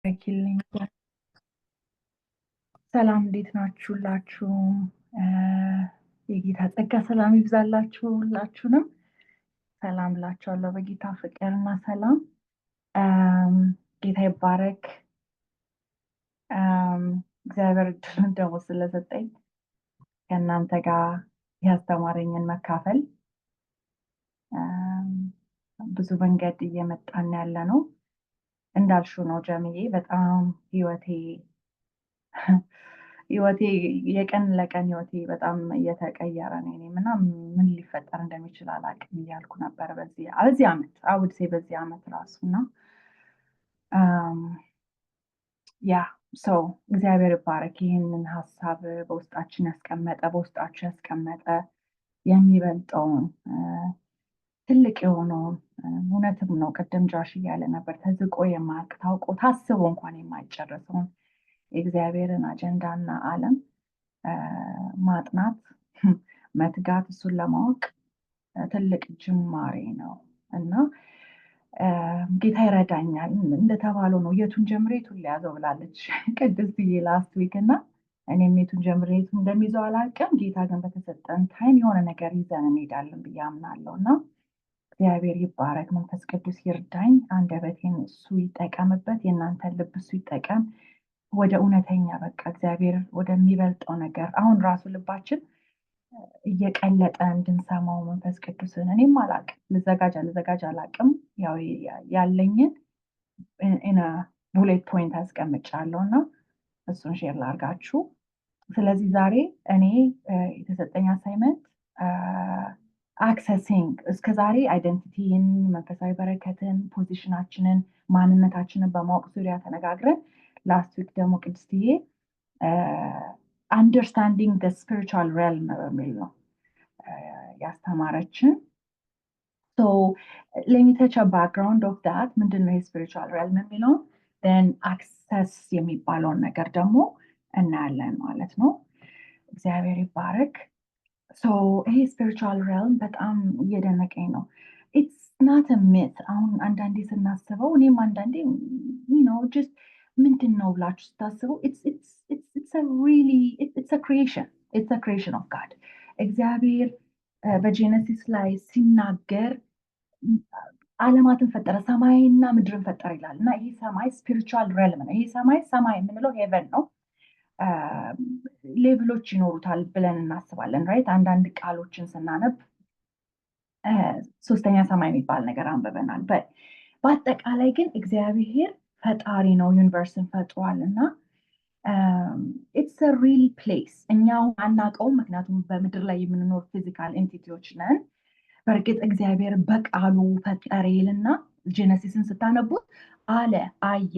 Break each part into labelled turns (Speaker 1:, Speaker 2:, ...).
Speaker 1: ኪልኝ ሰላም እንዴት ናችሁላችሁ? የጌታ ጸጋ ሰላም ይብዛላችሁ። ሁላችሁንም ሰላም ላችኋለሁ በጌታ ፍቅርና ሰላም። ጌታ ይባረክ። እግዚአብሔር እድሉን ደግሞ ስለሰጠኝ ከእናንተ ጋር ያስተማረኝን መካፈል ብዙ መንገድ እየመጣን ያለ ነው። እንዳልሹ ነው ጀምዬ በጣም ህይወቴ የቀን ለቀን ህይወቴ በጣም እየተቀየረ ነው። እኔም እና ምን ሊፈጠር እንደሚችል አላውቅም እያልኩ ነበር በዚህ ዓመት አውድሴ በዚህ ዓመት ራሱ እና ያ ሰው እግዚአብሔር ይባረክ። ይህንን ሀሳብ በውስጣችሁ ያስቀመጠ የሚበልጠውን ትልቅ የሆነውን እውነትም ነው። ቅድም ጆሽ እያለ ነበር ተዝቆ የማያልቅ ታውቆ ታስቦ እንኳን የማይጨረሰውን የእግዚአብሔርን አጀንዳና ዓለም ማጥናት መትጋት እሱን ለማወቅ ትልቅ ጅማሬ ነው እና ጌታ ይረዳኛል። እንደተባለው ነው የቱን ጀምሬ የቱን ሊያዘው ብላለች ቅድስት ላስት ዊክ እና እኔም የቱን ጀምሬ የቱን እንደሚይዘው አላውቅም። ጌታ ግን በተሰጠን ታይም የሆነ ነገር ይዘን እንሄዳለን ብዬ አምናለሁ እና እግዚአብሔር ይባረክ። መንፈስ ቅዱስ ይርዳኝ። አንደበቴን እሱ ይጠቀምበት፣ የእናንተን ልብ እሱ ይጠቀም። ወደ እውነተኛ በቃ እግዚአብሔር ወደሚበልጠው ነገር አሁን ራሱ ልባችን እየቀለጠ እንድንሰማው መንፈስ ቅዱስን እኔም አላቅም ልዘጋጅ አላቅም። ያው ያለኝን ኢና ቡሌት ፖይንት አስቀምጫለሁ እና እሱን ሼር ላርጋችሁ። ስለዚህ ዛሬ እኔ የተሰጠኝ አሳይመንት አክሰሲንግ እስከዛሬ አይደንቲቲን፣ መንፈሳዊ በረከትን፣ ፖዚሽናችንን፣ ማንነታችንን በማወቅ ዙሪያ ተነጋግረን ላስት ዊክ ደግሞ ቅድስትዬ አንደርስታንዲንግ the spiritual realm በሚል ነው ያስተማረችን። so let me touch a background of that ምንድነው spiritual realm የሚለው then access የሚባለውን ነገር ደግሞ እናያለን ማለት ነው። እግዚአብሔር ይባረክ። so ይሄ spiritual realm በጣም እየደነቀኝ ነው። it's not a myth። አሁን አንዳንዴ ስናስበው እኔም አንዳንዴ just ምንድን ነው ብላችሁ ስታስቡ it's a creation of God። እግዚአብሔር በጄኔሲስ ላይ ሲናገር ዓለማትን ፈጠረ፣ ሰማይና ምድርን ፈጠረ ይላል እና ይሄ ሰማይ ስፒሪቹዋል ሬልም ነው። ይሄ ሰማይ የምንለው ሄቨን ነው። ሌቭሎች ይኖሩታል ብለን እናስባለን ራይት። አንዳንድ ቃሎችን ስናነብ ሶስተኛ ሰማይ የሚባል ነገር አንብበናል። በአጠቃላይ ግን እግዚአብሔር ፈጣሪ ነው፣ ዩኒቨርስን ፈጥሯል እና ኢትስ አ ሪል ፕሌስ። እኛው አናውቀውም፣ ምክንያቱም በምድር ላይ የምንኖር ፊዚካል ኤንቲቲዎች ነን። በእርግጥ እግዚአብሔር በቃሉ ፈጠረ ይልና ጄኔሲስን ስታነቡት አየ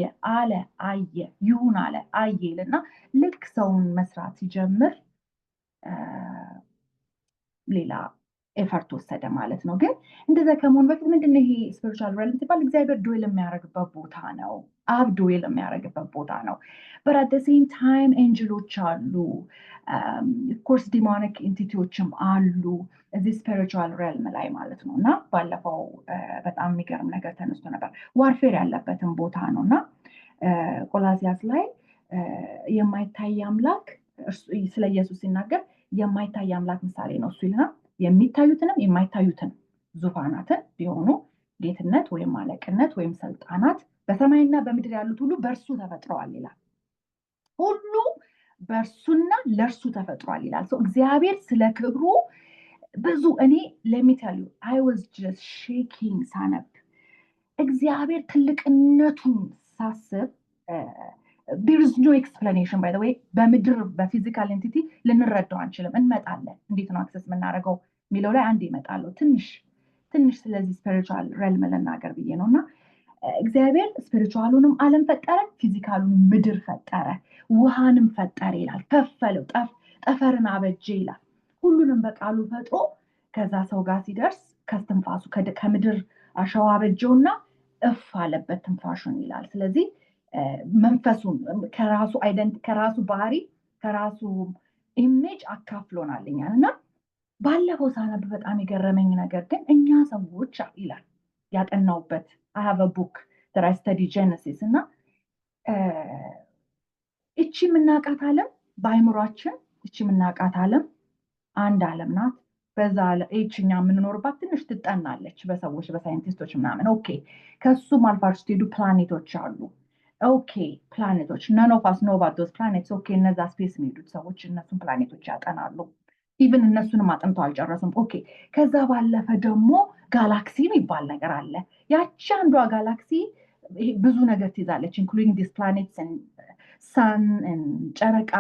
Speaker 1: ይሁን አለ አየ ይልና ልክ ሰውን መስራት ሲጀምር ሌላ ኤፈርት ወሰደ ማለት ነው። ግን እንደዛ ከመሆን በፊት ምንድነው ይሄ ስፒሪቹዋል ሪያሊቲ ሲባል እግዚአብሔር ዱዌል የሚያደርግበት ቦታ ነው። አብ ዱዌል የሚያደርግበት ቦታ ነው። but at the same time ኤንጅሎች አሉ፣ ኮርስ ዲሞኒክ ኢንቲቲዎችም አሉ እዚህ ስፒሪቹዋል ሪያልም ላይ ማለት ነው። እና ባለፈው በጣም የሚገርም ነገር ተነስቶ ነበር። ዋርፌር ያለበትን ቦታ ነው እና ቆላሲያስ ላይ የማይታይ አምላክ ስለ ኢየሱስ ሲናገር የማይታይ አምላክ ምሳሌ ነው እሱ ይልና የሚታዩትንም የማይታዩትን ዙፋናትን ቢሆኑ ጌትነት ወይም አለቅነት ወይም ስልጣናት በሰማይና በምድር ያሉት ሁሉ በእርሱ ተፈጥረዋል ይላል። ሁሉ በእርሱና ለእርሱ ተፈጥሯል ይላል። እግዚአብሔር ስለ ክብሩ ብዙ እኔ ለሚታዩ I was just shaking ሳነብ እግዚአብሔር ትልቅነቱን ሳስብ there is no explanation by the way። በምድር በፊዚካል ኤንቲቲ ልንረዳው አንችልም። እንመጣለን እንዴት ነው አክሰስ የምናደርገው የሚለው ላይ አንድ ይመጣለሁ። ትንሽ ስለዚህ ስፒሪቹዋል ሬልም ልናገር ብዬ ነው እና እግዚአብሔር ስፒሪቹዋሉንም ዓለም ፈጠረ፣ ፊዚካሉንም ምድር ፈጠረ፣ ውሃንም ፈጠረ ይላል። ከፈለው፣ ጠፈርን አበጀ ይላል። ሁሉንም በቃሉ ፈጥሮ ከዛ ሰው ጋር ሲደርስ ከስትንፋሱ ከምድር አሸዋ አበጀውና እፍ አለበት ትንፋሹን ይላል። ስለዚህ መንፈሱን ከራሱ ባህሪ ከራሱ ኢሜጅ አካፍሎናልኛል እና ባለፈው ሳነብ በጣም የገረመኝ ነገር ግን እኛ ሰዎች ይላል ያጠናውበት I have a book that I study Genesis እና እቺ የምናውቃት ዓለም በአይምሯችን እቺ የምናውቃት ዓለም አንድ ዓለም ናት። በዛ እኛ የምንኖርባት ትንሽ ትጠናለች በሰዎች በሳይንቲስቶች ምናምን። ኦኬ ከሱም አልፋችሁ ስትሄዱ ፕላኔቶች አሉ። ኦኬ ፕላኔቶች ነን ኦፍ አስ ኖ አባውት ዶዝ ፕላኔትስ። ኦኬ እነዛ ስፔስ የሚሄዱት ሰዎች እነሱን ፕላኔቶች ያጠናሉ። ኢቭን እነሱንም አጥንተው አልጨረሱም። ኦኬ ከዛ ባለፈ ደግሞ ጋላክሲ የሚባል ነገር አለ። ያቺ አንዷ ጋላክሲ ብዙ ነገር ትይዛለች ኢንክሉዲንግ ዲስ ፕላኔትስ ሰን ጨረቃ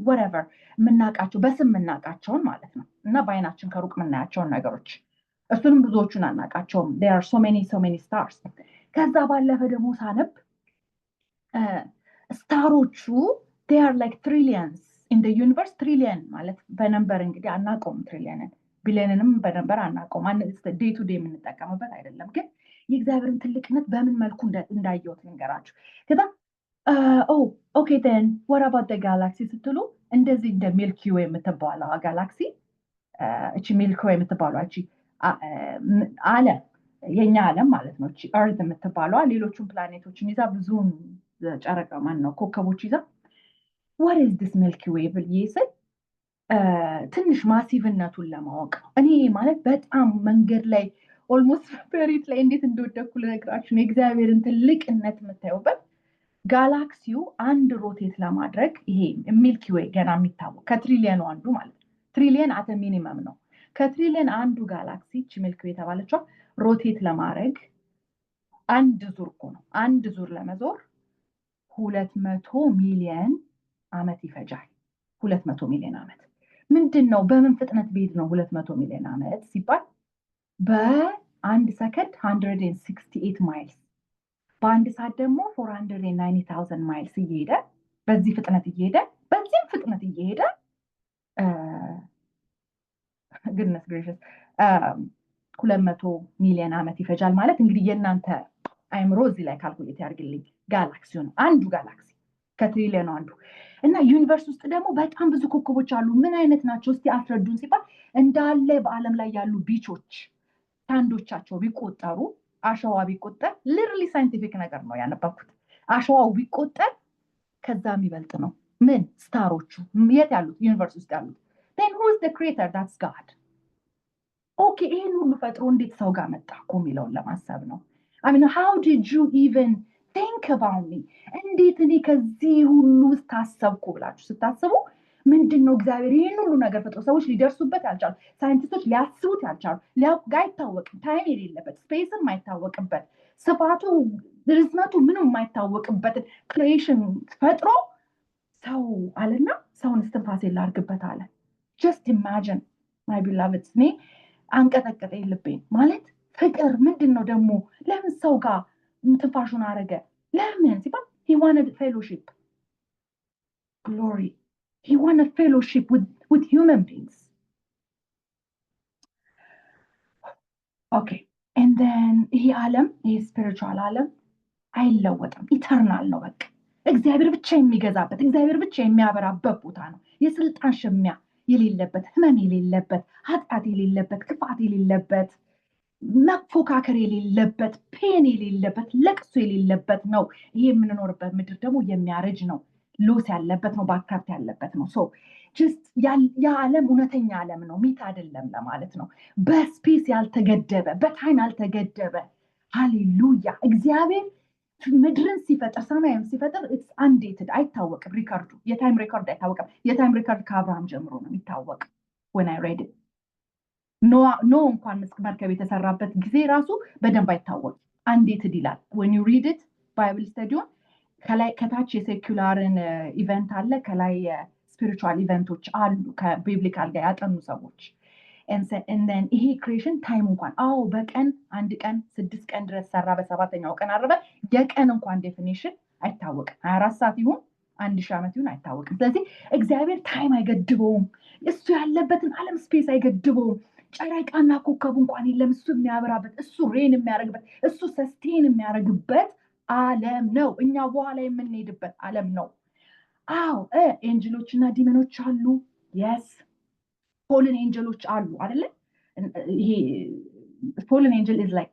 Speaker 1: ወረቨር የምናውቃቸው በስም የምናውቃቸውን ማለት ነው እና በአይናችን ከሩቅ የምናያቸውን ነገሮች እሱንም ብዙዎቹን አናውቃቸውም። there are so many stars። ከዛ ባለፈ ደግሞ ሳነብ ስታሮቹ they are like trillions in the universe። ትሪሊየን ማለት በነምበር እንግዲህ አናውቀውም፣ ትሪሊየንን ቢሊየንንም በነምበር አናውቀውም። ዴይ ቱ ዴይ የምንጠቀምበት አይደለም። ግን የእግዚአብሔርን ትልቅነት በምን መልኩ እንዳየሁት ልንገራችሁ። ከዛ ኦኬ then what about the galaxy ስትሉ እንደዚህ እንደ ሚልኪ ዌይ የምትባለው ጋላክሲ እቺ ሚልኪ ዌይ የምትባለው እቺ ዓለም የኛ ዓለም ማለት ነው። እቺ እርዝ የምትባለው ሌሎቹን ፕላኔቶችን ይዛ ብዙውን ጨረቃ ማን ነው ኮከቦች ይዛ what is this milky way ብዬ ስል ትንሽ ማሲቭነቱን ለማወቅ እኔ ማለት በጣም መንገድ ላይ ኦልሞስት ፔሪት ላይ እንዴት እንደወደኩ ልነግራችሁ ነው። የእግዚአብሔርን ትልቅነት የምታዩበት ጋላክሲው አንድ ሮቴት ለማድረግ ይሄ ሚልኪ ዌይ ገና የሚታወቅ ከትሪሊየኑ አንዱ ማለት ነው። ትሪሊየን አተ ሚኒመም ነው። ከትሪሊየን አንዱ ጋላክሲ እቺ ሚልኪ ዌይ የተባለችው ሮቴት ለማድረግ አንድ ዙር እኮ ነው። አንድ ዙር ለመዞር 200 ሚሊዮን ዓመት ይፈጃል። 200 ሚሊዮን ዓመት ምንድን ነው? በምን ፍጥነት ቢሄድ ነው 200 ሚሊዮን ዓመት ሲባል በአንድ ሰከንድ 168 ማይልስ፣ በአንድ ሰዓት ደግሞ 490,000 ማይልስ እየሄደ በዚህ ፍጥነት እየሄደ በዚህም ፍጥነት እየሄደ ግድነስ ግሬሽስ 200 ሚሊዮን ዓመት ይፈጃል ማለት እንግዲህ የእናንተ አይምሮ እዚህ ላይ ካልኩሌት ያድርግልኝ። ጋላክሲውን አንዱ ጋላክሲ ከትሪሊየኑ አንዱ እና ዩኒቨርስ ውስጥ ደግሞ በጣም ብዙ ኮከቦች አሉ። ምን አይነት ናቸው እስቲ አስረዱን ሲባል እንዳለ በዓለም ላይ ያሉ ቢቾች ታንዶቻቸው ቢቆጠሩ አሸዋ ቢቆጠር ሊትራሊ ሳይንቲፊክ ነገር ነው ያነበብኩት። አሸዋው ቢቆጠር ከዛ የሚበልጥ ነው። ምን ስታሮቹ የት ያሉት? ዩኒቨርስ ውስጥ ያሉት። then who is the creator? that's God። ኦኬ ይሄን ሁሉ ፈጥሮ እንዴት ሰው ጋር መጣ እኮ የሚለውን ለማሰብ ነው። I mean how did you even think about me? እንዴት እኔ ከዚህ ሁሉ ውስጥ ታሰብኩ ብላችሁ ስታስቡ ምንድነው እግዚአብሔር ይሄን ሁሉ ነገር ፈጥሮ ሰዎች ሊደርሱበት ያልቻሉ፣ ሳይንቲስቶች ሊያስቡት ያልቻሉ፣ አይታወቅም፣ ታይም የሌለበት፣ ስፔስን የማይታወቅበት፣ ስፋቱ ርዝመቱ ምንም የማይታወቅበትን ክሪኤሽን ፈጥሮ ሰው አለና ሰውን እስትንፋሴ ላድርግበት አለ። ጀስት ኢማጂን ማይ ቢላቭድስ። እኔ አንቀጠቀጠኝ ልቤን። ማለት ፍቅር ምንድን ነው ደግሞ? ለምን ሰው ጋር ትንፋሹን አረገ? ለምን ሲባል he wanted fellowship, glory. He wanted fellowship with human beings. Okay, and then ይሄ ዓለም ይሄ ስፒሪቹዋል ዓለም አይለወጥም፣ ኢተርናል ነው። በቃ እግዚአብሔር ብቻ የሚገዛበት፣ እግዚአብሔር ብቻ የሚያበራበት ቦታ ነው። የስልጣን ሽሚያ የሌለበት፣ ህመም የሌለበት፣ ኃጢአት የሌለበት፣ ክፋት የሌለበት፣ መፎካከር የሌለበት፣ ፔን የሌለበት፣ ለቅሶ የሌለበት ነው። ይሄ የምንኖርበት ምድር ደግሞ የሚያረጅ ነው፣ ሎስ ያለበት ነው፣ ባክራፕት ያለበት ነው። ሶ ጀስት የዓለም እውነተኛ ዓለም ነው፣ ሚት አይደለም ለማለት ነው። በስፔስ ያልተገደበ፣ በታይም ያልተገደበ። ሃሌሉያ። እግዚአብሔር ምድርን ሲፈጥር ሰማይም ሲፈጥር ኢትስ አንዴትድ፣ አይታወቅም። ሪከርዱ የታይም ሪከርድ አይታወቅም። የታይም ሪከርድ ከአብርሃም ጀምሮ ነው የሚታወቅ። when I read it ኖ እንኳን መርከብ የተሰራበት ጊዜ ራሱ በደንብ አይታወቅም። አንዴትድ ይላል when you read it ባይብል ስተዲውን ከላይ ከታች የሴኩላርን ኢቨንት አለ፣ ከላይ ስፒሪቹዋል ኢቨንቶች አሉ ከቢብሊካል ጋር ያጠኑ ሰዎች። and then ይሄ ክሬሽን ታይም እንኳን በቀን አንድ ቀን 6 ቀን ድረስ ሰራ፣ በሰባተኛው ቀን አረፈ። የቀን እንኳን ዴፊኒሽን አይታወቅም። 24 ሰዓት ይሁን 1000 ዓመት ይሁን አይታወቅም። ስለዚህ እግዚአብሔር ታይም አይገድበውም። እሱ ያለበትን ዓለም ስፔስ አይገድበውም። ጨረቃና ኮከቡ እንኳን የለም እሱ የሚያበራበት፣ እሱ ሬን የሚያደርግበት፣ እሱ ሰስቴን የሚያደርግበት ዓለም ነው። እኛ በኋላ የምንሄድበት ዓለም ነው። ኤንጅሎች እና ዲመኖች አሉ። የስ ፎልን ኤንጀሎች አሉ አይደለ? ይሄ ፎልን ኤንጀል ኢዝ ላይክ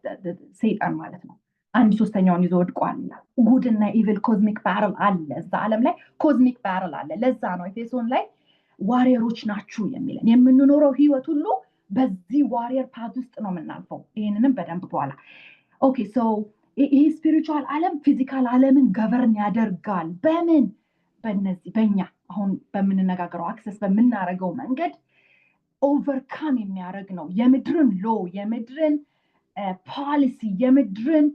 Speaker 1: ሰይጣን ማለት ነው። አንድ ሶስተኛውን ይዞ ወድቋል። ጉድ እና ኢቪል ኮዝሚክ ባረል አለ እዛ ዓለም ላይ ኮዝሚክ ባረል አለ። ለዛ ነው ኤፌሶን ላይ ዋሪየሮች ናችሁ የሚለን። የምንኖረው ህይወት ሁሉ በዚህ ዋሪየር ፓዝ ውስጥ ነው የምናልፈው። ይህንንም በደንብ በኋላ ኦኬ ሶ ይሄ ስፒሪቹዋል ዓለም ፊዚካል ዓለምን ገቨርን ያደርጋል። በምን በእነዚህ በእኛ አሁን በምንነጋገረው አክሰስ በምናደርገው መንገድ ኦቨርካም የሚያደርግ ነው። የምድርን ሎ የምድርን ፖሊሲ የምድርን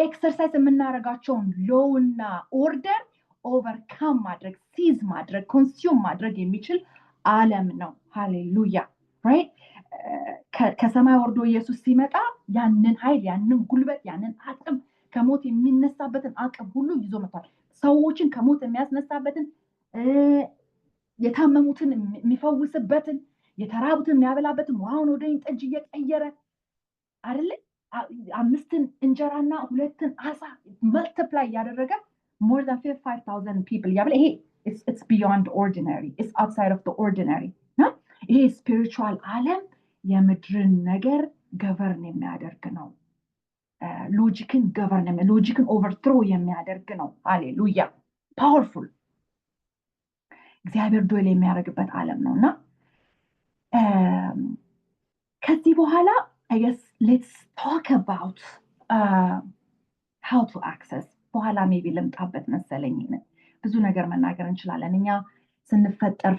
Speaker 1: ኤክሰርሳይዝ የምናደርጋቸውን ሎው እና ኦርደር ኦቨርካም ማድረግ ሲዝ ማድረግ ኮንሱም ማድረግ የሚችል ዓለም ነው። ሃሌሉያ ራይት። ከሰማይ ወርዶ ኢየሱስ ሲመጣ ያንን ኃይል ያንን ጉልበት ያንን አቅም ከሞት የሚነሳበትን አቅም ሁሉ ይዞ መጥቷል። ሰዎችን ከሞት የሚያስነሳበትን የታመሙትን የሚፈውስበትን የተራቡትን የሚያበላበትን ውሃውን ወደ ወይን ጠጅ እየቀየረ አይደለ 5 እንጀራና 2 አሳ መልቲፕላይ ያደረገ more than 5,000 people ያበለ ይሄ it's beyond ordinary, it's outside of the ordinary ነው። ይሄ ስፒሪቹዋል ዓለም የምድርን ነገር ገቨርን የሚያደርግ ነው። ሎጂክን ኦቨርትሮ የሚያደርግ ነው። ሃሌሉያ ፓወርፉል እግዚአብሔር ዶል የሚያደርግበት ዓለም ነውና ከዚህ በኋላ I guess let's talk about how to access በኋላ ሜቢ ልምጣበት መሰለኝ። ብዙ ነገር መናገር እንችላለን። እኛ ስንፈጠር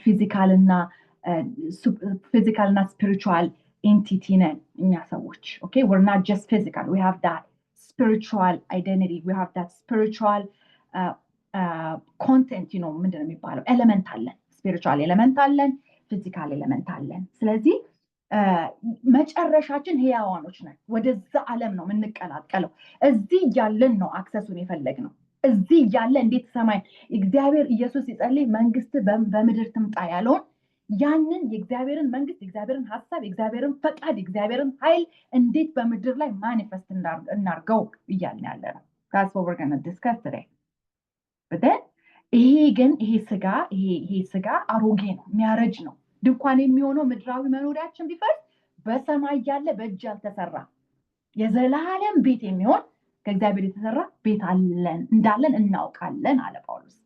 Speaker 1: ፊዚካልና ስፒሪቹዋል ኤንቲቲ ነን እኛ ሰዎች። ኦኬ we're not just physical, we have that spiritual identity, we have that spiritual content, you know ምንድነው የሚባለው ኤሌመንት አለን። ስፒሪቹዋል ኤሌመንት አለን፣ ፊዚካል ኤሌመንት አለን። ስለዚህ መጨረሻችን ህያዋኖች ነን። ወደዛ ዓለም ነው የምንቀላቀለው። እዚህ ያለን ነው አክሰሱን የፈለግነው። እዚህ ያለ እንዴት ሰማይ እግዚአብሔር ኢየሱስ ሲጸልይ መንግስት በምድር ትምጣ ያለውን ያንን የእግዚአብሔርን መንግስት የእግዚአብሔርን ሐሳብ የእግዚአብሔርን ፈቃድ የእግዚአብሔርን ኃይል እንዴት በምድር ላይ ማኒፌስት እናርገው እያልን ያለ ነው። that's what we're going to discuss today. but then ይሄ ስጋ አሮጌ ነው፣ የሚያረጅ ነው። ድንኳን የሚሆነው ምድራዊ መኖሪያችን ቢፈርስ በሰማይ ያለ በእጅ ያልተሰራ የዘላለም ቤት የሚሆን ከእግዚአብሔር የተሰራ ቤት አለን እንዳለን እናውቃለን አለ ጳውሎስ።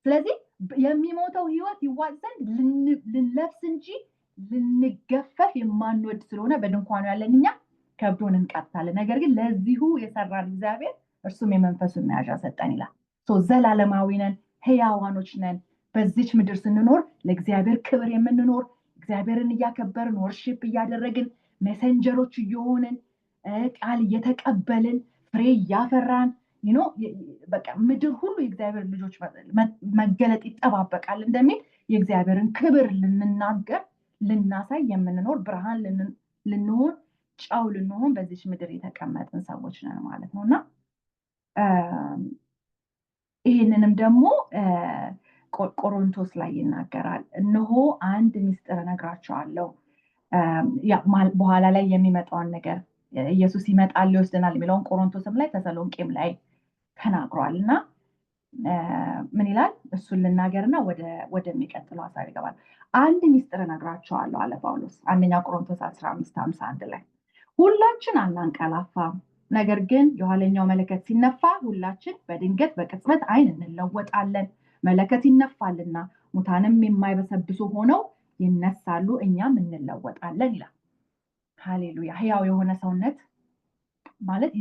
Speaker 1: ስለዚህ የሚሞተው ህይወት ይዋጥ ዘንድ ልንለብስ እንጂ ልንገፈፍ የማንወድ ስለሆነ በድንኳኑ ያለን እኛ ከብዶን እንቀጥታለን። ነገር ግን ለዚሁ የሰራን እግዚአብሔር እርሱም የመንፈሱን መያዣ ሰጠን ይላል። ዘላለማዊ ነን፣ ህያዋኖች ነን። በዚች ምድር ስንኖር ለእግዚአብሔር ክብር የምንኖር እግዚአብሔርን እያከበርን ወርሺፕ እያደረግን ሜሴንጀሮች እየሆንን ቃል እየተቀበልን ፍሬ እያፈራን በቃ ምድር ሁሉ የእግዚአብሔር ልጆች መገለጥ ይጠባበቃል እንደሚል የእግዚአብሔርን ክብር ልንናገር ልናሳይ የምንኖር ብርሃን ልንሆን ጨው ልንሆን በዚች ምድር የተቀመጥን ሰዎች ነን ማለት ነውና ይህንንም ደግሞ ቆሮንቶስ ላይ ይናገራል። እነሆ አንድ ሚስጥር እነግራቸዋለሁ፣ በኋላ ላይ የሚመጣውን ነገር ኢየሱስ ይመጣል ሊወስደናል የሚለውን ቆሮንቶስም ላይ ተሰሎንቄም ላይ ተናግሯል። እና ምን ይላል? እሱን ልናገርና ወደሚቀጥለው ሐሳብ ይገባል። አንድ ሚስጥር እነግራቸዋለሁ አለ ጳውሎስ። አንደኛ ቆሮንቶስ 15:51 ላይ ሁላችን አናንቀላፋም፣ ነገር ግን የኋለኛው መለከት ሲነፋ ሁላችን በድንገት በቅጽበት ዓይን እንለወጣለን። መለከት ይነፋልና ሙታንም የማይበሰብሱ ሆነው ይነሳሉ፣ እኛም እንለወጣለን ይላል። ሃሌሉያ። ህያው የሆነ ሰውነት ማለት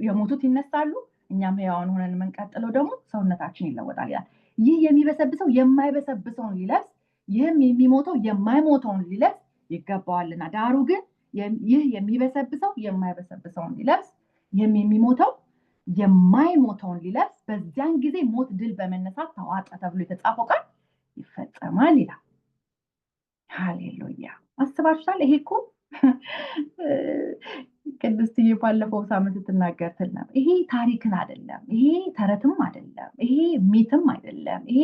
Speaker 1: የሞቱት ይነሳሉ፣ እኛም ህያዋን ሆነን የምንቀጥለው ደግሞ ሰውነታችን ይለወጣል ይላል። ይህ የሚበሰብሰው የማይበሰብሰውን ሊለብስ፣ ይህም የሚሞተው የማይሞተውን ሊለብስ ይገባዋልና። ዳሩ ግን ይህ የሚበሰብሰው የማይበሰብሰውን ሊለብስ፣ ይህም የሚሞተው የማይሞተውን ሊለብስ በዚያን ጊዜ ሞት ድል በመነሳት ተዋጠ ተብሎ የተጻፈው ቃል ይፈጸማል ይላል። ሃሌሉያ። አስባችኋል? ይሄ እኮ ቅድስትዬ ባለፈው ሳምንት ስትናገር ትል ነበር። ይሄ ታሪክን አይደለም፣ ይሄ ተረትም አይደለም፣ ይሄ ሚትም አይደለም፣ ይሄ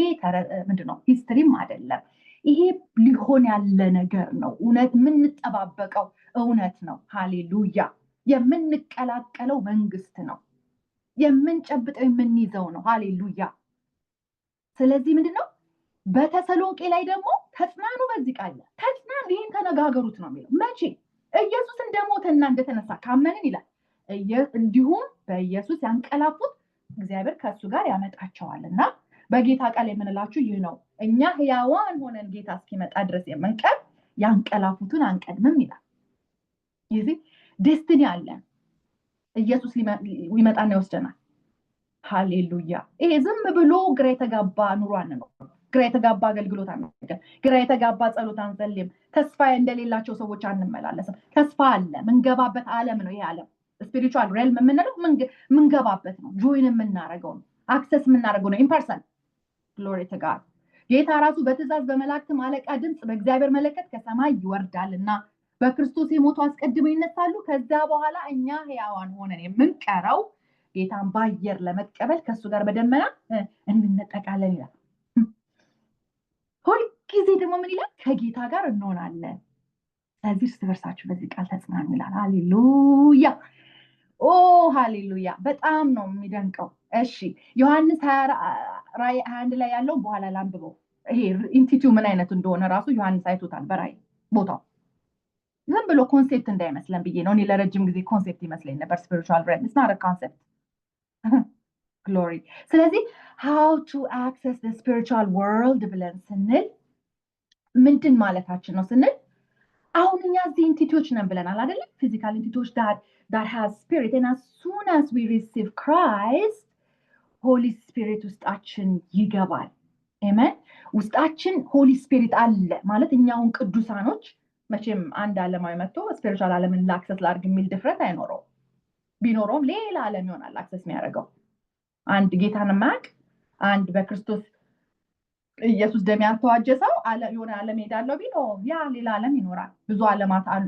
Speaker 1: ምንድነው ሂስትሪም አይደለም። ይሄ ሊሆን ያለ ነገር ነው። እውነት የምንጠባበቀው እውነት ነው። ሃሌሉያ። የምንቀላቀለው መንግስት ነው። የምንጨብጠው የምንይዘው ነው። ሃሌሉያ። ስለዚህ ምንድነው በተሰሎንቄ ላይ ደግሞ ተጽናኑ፣ በዚህ ቃል ተጽናኑ፣ ይህን ተነጋገሩት ነው የሚለው። መቼ? ኢየሱስ እንደሞተና እንደተነሳ ካመንን ይላል እንዲሁም በኢየሱስ ያንቀላፉት እግዚአብሔር ከእሱ ጋር ያመጣቸዋልና በጌታ ቃል የምንላችሁ ይህ ነው። እኛ ሕያዋን ሆነን ጌታ እስኪመጣ ድረስ የምንቀር ያንቀላፉትን አንቀድምም ይላል። ይህ ዴስቲኒ አለን። ኢየሱስ ይመጣና ይወስደናል። ሃሌሉያ። ይሄ ዝም ብሎ ግራ የተጋባ ኑሮ አንኖር፣ ግራ የተጋባ አገልግሎት አንነገር፣ ግራ የተጋባ ጸሎት አንጸልይም፣ ተስፋ እንደሌላቸው ሰዎች አንመላለስም። ተስፋ አለ። ምንገባበት ዓለም ነው። ይሄ ዓለም ስፒሪቹዋል ሬልም የምንለው ምንገባበት ነው። ጆይን የምናደርገው ነው። አክሰስ የምናደርገው ነው። ኢምፐርሰን ግሎሪ ቱ ጋድ። ጌታ ራሱ በትእዛዝ በመላእክትም አለቃ ድምፅ በእግዚአብሔር መለከት ከሰማይ ይወርዳልና በክርስቶስ የሞቱ አስቀድመው ይነሳሉ። ከዛ በኋላ እኛ ሕያዋን ሆነን የምንቀረው ጌታን በአየር ለመቀበል ከእሱ ጋር በደመና እንነጠቃለን ይላል። ሁልጊዜ ደግሞ ምን ይላል? ከጌታ ጋር እንሆናለን። ስለዚህ እርስ በርሳችሁ በዚህ ቃል ተጽናኑ ይላል። ሃሌሉያ ኦ ሃሌሉያ። በጣም ነው የሚደንቀው። እሺ ዮሐንስ ራዕይ 21 ላይ ያለው በኋላ ላንብበው። ይሄ ኢንቲቲው ምን አይነት እንደሆነ ራሱ ዮሐንስ አይቶታል በራዕይ ቦታው። ዝም ብሎ ኮንሴፕት እንዳይመስለን ብዬ ነው። እኔ ለረጅም ጊዜ ኮንሴፕት ይመስለኝ ነበር ስፒሪቹዋል ሬልም ኢትስ ናት አ ኮንሴፕት ግሎሪ። ስለዚህ how to access the spiritual world ብለን ስንል ምንድን ማለታችን ነው ስንል አሁን እኛ እዚህ ኢንቲቲዎች ነን ብለናል አይደለም? ፊዚካል ኢንቲቲዎች that has spirit, and as soon as we receive Christ holy spirit ውስጣችን ይገባል። አሜን። ውስጣችን ሆሊ ስፒሪት አለ ማለት እኛውን ቅዱሳኖች መቼም አንድ ዓለማዊ መጥቶ ስፒሪቹዋል ዓለምን አክሰስ ላድርግ የሚል ድፍረት አይኖረውም። ቢኖረውም ሌላ ዓለም ይሆናል አክሰስ የሚያደርገው። አንድ ጌታን ማቅ አንድ በክርስቶስ ኢየሱስ ደም ያልተዋጀ ሰው የሆነ ዓለም ሄዳለው ቢሎ ያ ሌላ ዓለም ይኖራል። ብዙ ዓለማት አሉ